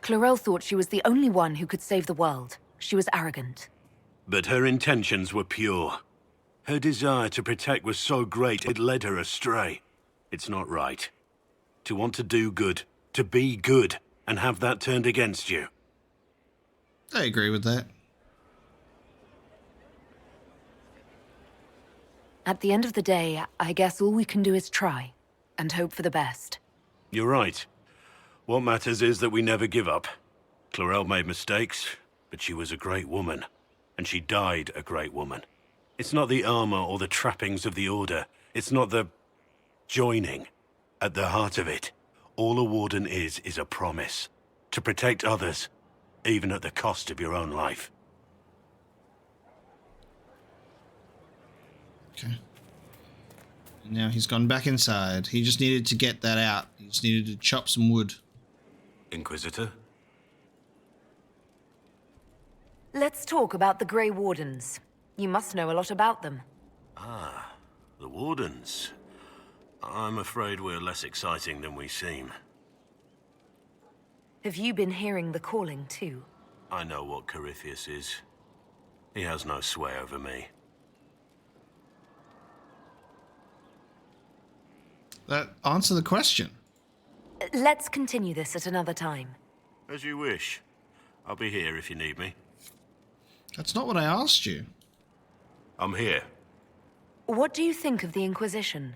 [SPEAKER 2] Clarel thought she was the only one who could save the world. She was arrogant.
[SPEAKER 21] But her intentions were pure. Her desire to protect was so great it led her astray. It's not right. To want to do good, to be good, and have that turned against you.
[SPEAKER 1] I agree with that.
[SPEAKER 2] At the end of the day, I guess all we can do is try, and hope for the best.
[SPEAKER 21] You're right. What matters is that we never give up. Clarel made mistakes, but she was a great woman, and she died a great woman. It's not the armor or the trappings of the Order. It's not the joining. At the heart of it, all a warden is a promise. To protect others, even at the cost of your own life.
[SPEAKER 1] Okay. And now he's gone back inside. He just needed to get that out. He just needed to chop some wood.
[SPEAKER 21] Inquisitor?
[SPEAKER 2] Let's talk about the Grey Wardens. You must know a lot about them.
[SPEAKER 21] Ah, the Wardens. I'm afraid we're less exciting than we seem.
[SPEAKER 2] Have you been hearing the calling too?
[SPEAKER 21] I know what Corypheus is. He has no sway over me.
[SPEAKER 1] That answer the question.
[SPEAKER 2] Let's continue this at another time.
[SPEAKER 21] As you wish. I'll be here if you need me.
[SPEAKER 1] That's not what I asked you.
[SPEAKER 21] I'm here.
[SPEAKER 2] What do you think of the Inquisition?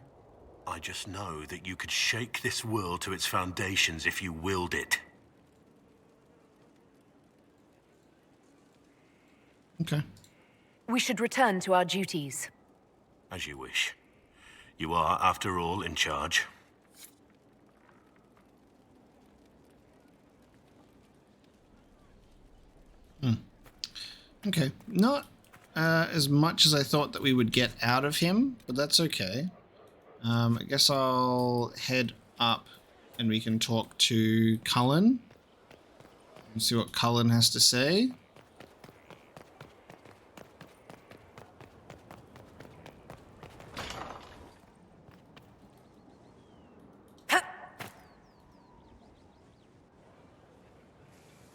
[SPEAKER 21] I just know that you could shake this world to its foundations if you willed it.
[SPEAKER 1] Okay.
[SPEAKER 2] We should return to our duties.
[SPEAKER 21] As you wish. You are, after all, in charge.
[SPEAKER 1] Okay. Not as much as I thought that we would get out of him, but that's okay. I guess I'll head up and we can talk to Cullen and see what Cullen has to say.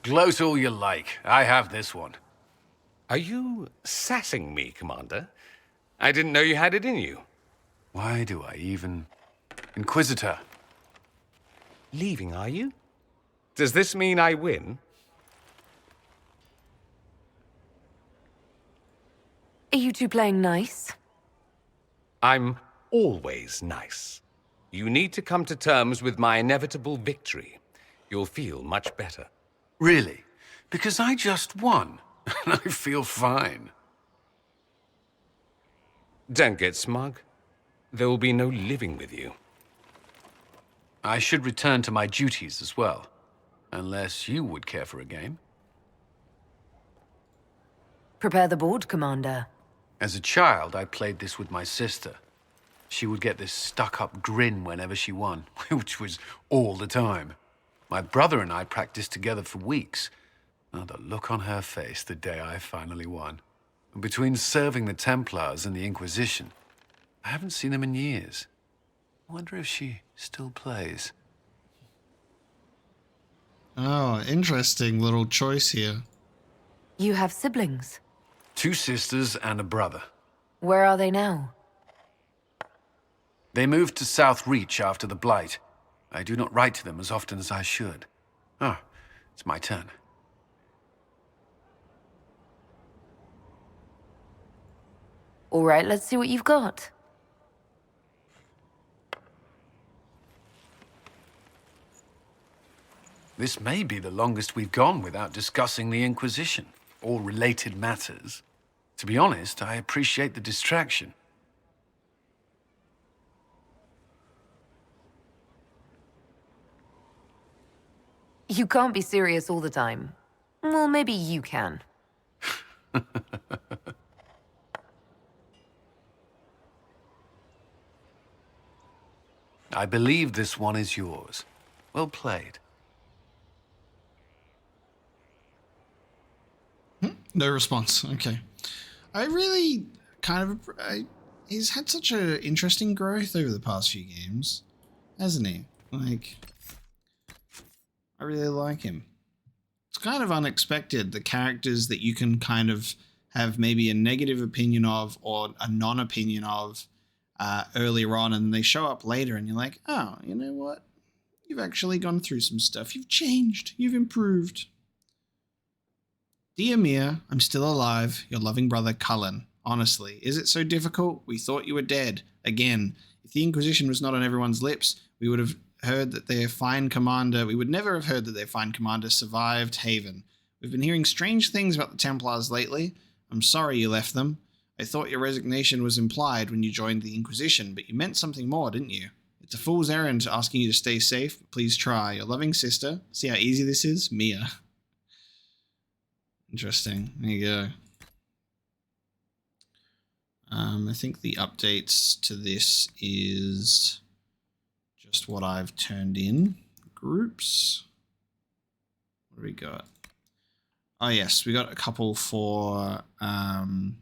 [SPEAKER 4] Gloat all you like. I have this one. Are you sassing me, Commander? I didn't know you had it in you. Why do I even... Inquisitor. Leaving, are you? Does this mean I win?
[SPEAKER 2] Are you two playing nice?
[SPEAKER 4] I'm always nice. You need to come to terms with my inevitable victory. You'll feel much better.
[SPEAKER 22] Really? Because I just won, and I feel fine.
[SPEAKER 4] Don't get smug. There will be no living with you.
[SPEAKER 22] I should return to my duties as well, unless you would care for a game.
[SPEAKER 2] Prepare the board, Commander.
[SPEAKER 22] As a child, I played this with my sister. She would get this stuck-up grin whenever she won, which was all the time. My brother and I practiced together for weeks. Oh, the look on her face the day I finally won. Between serving the Templars and the Inquisition, I haven't seen them in years. I wonder if she still plays.
[SPEAKER 1] Oh, interesting little choice here.
[SPEAKER 2] You have siblings?
[SPEAKER 22] 2 sisters and a brother.
[SPEAKER 2] Where are they now?
[SPEAKER 22] They moved to South Reach after the Blight. I do not write to them as often as I should. Oh, it's my turn.
[SPEAKER 2] All right, let's see what you've got.
[SPEAKER 22] This may be the longest we've gone without discussing the Inquisition, or related matters. To be honest, I appreciate the distraction.
[SPEAKER 2] You can't be serious all the time. Well, maybe you can.
[SPEAKER 22] I believe this one is yours. Well played.
[SPEAKER 1] No response. Okay. I really kind of... he's had such an interesting growth over the past few games, hasn't he? Like, I really like him. kind of unexpected, the characters that you can kind of have maybe a negative opinion of or a non-opinion of earlier on, and they show up later and you're like, oh, you know what? You've actually gone through some stuff. You've changed. You've improved. Dear Mia, I'm still alive. Your loving brother, Cullen. Honestly, is it so difficult? We thought you were dead. Again, if the Inquisition was not on everyone's lips, we would have heard that their fine commander... We would never have heard that their fine commander survived Haven. We've been hearing strange things about the Templars lately. I'm sorry you left them. I thought your resignation was implied when you joined the Inquisition, but you meant something more, didn't you? It's a fool's errand asking you to stay safe, but please try. Your loving sister. See how easy this is? Mia. Interesting. There you go. I think the updates to this is just what I've turned in. Groups. What do we got? Oh yes, we got a couple for from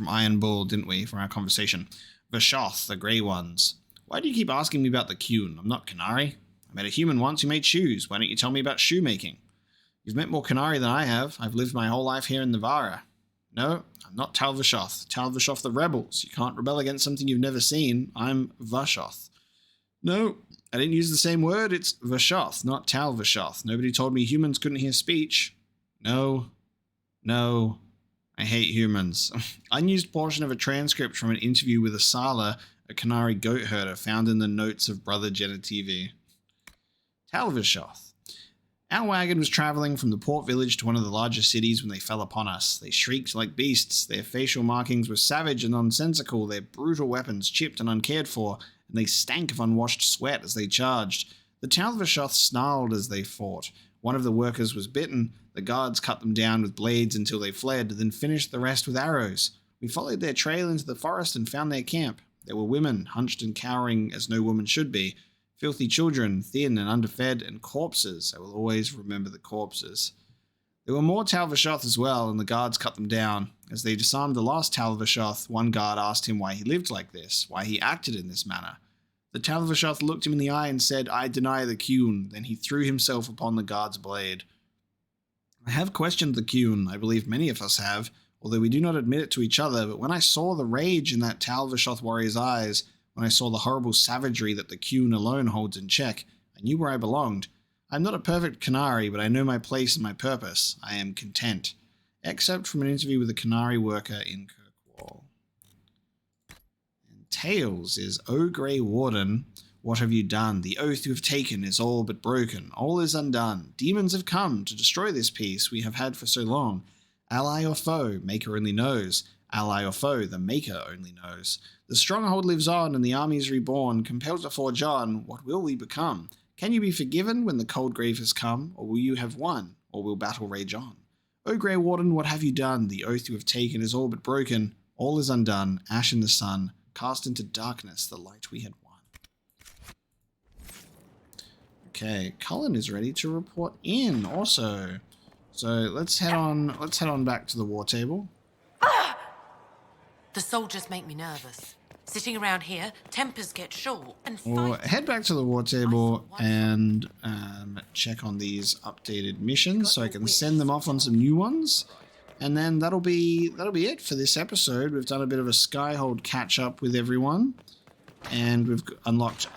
[SPEAKER 1] Iron Bull, didn't we, from our conversation? Vashoth, the Grey Ones. Why do you keep asking me about the Qun? I'm not Canary. I met a human once who made shoes. Why don't you tell me about shoemaking? You've met more Canary than I have. I've lived my whole life here in Navarra. No, I'm not Tal Vashoth. Tal Vashoth the rebels. You can't rebel against something you've never seen. I'm Vashoth. No, I didn't use the same word. It's Vashoth, not Tal Vashoth. Nobody told me humans couldn't hear speech. No. I hate humans. Unused portion of a transcript from an interview with Asala, a Canary goat herder, found in the notes of Brother Genitivi. Tal Vashoth. Our wagon was traveling from the port village to one of the larger cities when they fell upon us. They shrieked like beasts. Their facial markings were savage and nonsensical, their brutal weapons chipped and uncared for, and they stank of unwashed sweat as they charged. The Tal Vashoth snarled as they fought. One of the workers was bitten. The guards cut them down with blades until they fled, then finished the rest with arrows. We followed their trail into the forest and found their camp. There were women, hunched and cowering as no woman should be. Filthy children, thin and underfed, and corpses. I will always remember the corpses. There were more Tal Vashoth as well, and the guards cut them down. As they disarmed the last Tal Vashoth, one guard asked him why he lived like this, why he acted in this manner. The Tal Vashoth looked him in the eye and said, I deny the Qun. Then he threw himself upon the guard's blade. I have questioned the Qun, I believe many of us have, although we do not admit it to each other, but when I saw the rage in that Tal Vashoth warrior's eyes, when I saw the horrible savagery that the Qun alone holds in check, I knew where I belonged. I'm not a perfect Canary, but I know my place and my purpose. I am content. Except from an interview with a Canary worker in Kirkwall. And Tails is, O Grey Warden, what have you done? The oath you have taken is all but broken. All is undone. Demons have come to destroy this peace we have had for so long. Ally or foe, Maker only knows. Ally or foe, the Maker only knows. The stronghold lives on and the army is reborn, compelled to forge on. What will we become? Can you be forgiven when the cold grave has come, or will you have won, or will battle rage on? O Grey Warden, what have you done? The oath you have taken is all but broken. All is undone, ash in the sun, cast into darkness the light we had won. Okay, Cullen is ready to report in also. So let's head on back to the war table.
[SPEAKER 8] The soldiers make me nervous. Sitting around here, tempers get short and
[SPEAKER 1] We'll head back to the war table and check on these updated missions so I can send them off on some new ones. And then that'll be it for this episode. We've done a bit of a Skyhold catch up with everyone, and we've unlocked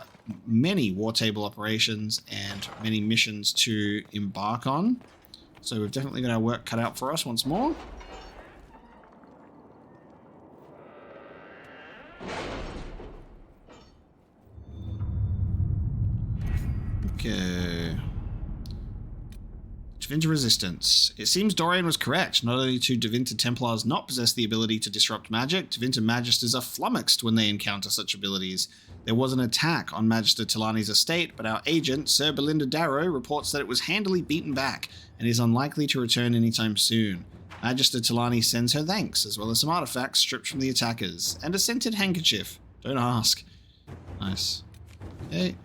[SPEAKER 1] many war table operations and many missions to embark on. So we've definitely got our work cut out for us once more. Okay. Devinter Resistance. It seems Dorian was correct. Not only do Devinter Templars not possess the ability to disrupt magic, Devinter Magisters are flummoxed when they encounter such abilities. There was an attack on Magister Tilani's estate, but our agent, Sir Belinda Darrow, reports that it was handily beaten back and is unlikely to return anytime soon. Magister Tilani sends her thanks, as well as some artifacts stripped from the attackers, and a scented handkerchief. Don't ask. Nice. Okay.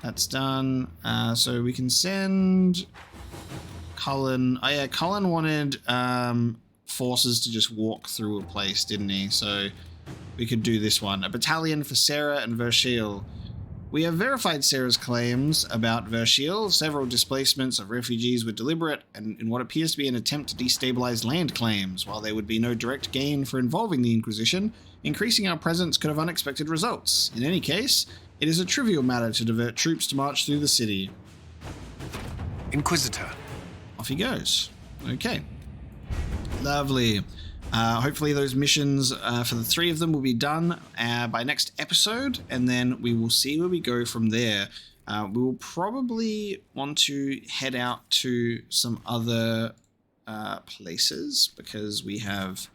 [SPEAKER 1] That's done. So we can send Cullen. Oh yeah, Cullen wanted forces to just walk through a place, didn't he? So we could do this one. A battalion for Sarah and Verschil. We have verified Sarah's claims about Verschiel. Several displacements of refugees were deliberate and in what appears to be an attempt to destabilize land claims. While there would be no direct gain for involving the Inquisition, increasing our presence could have unexpected results. In any case, it is a trivial matter to divert troops to march through the city.
[SPEAKER 4] Inquisitor.
[SPEAKER 1] Off he goes. Okay. Lovely. Hopefully those missions for the 3 of them will be done by next episode, and then we will see where we go from there. We will probably want to head out to some other places, because we have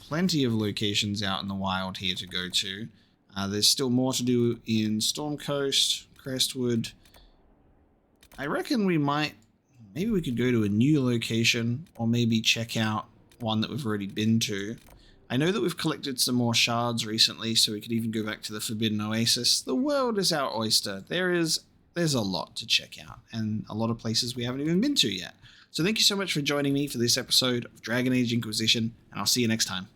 [SPEAKER 1] plenty of locations out in the wild here to go to. There's still more to do in Stormcoast, Crestwood. I reckon maybe we could go to a new location, or maybe check out one that we've already been to. I know that we've collected some more shards recently, so we could even go back to the Forbidden Oasis. The world is our oyster. There's a lot to check out, and a lot of places we haven't even been to yet. So thank you so much for joining me for this episode of Dragon Age Inquisition, and I'll see you next time.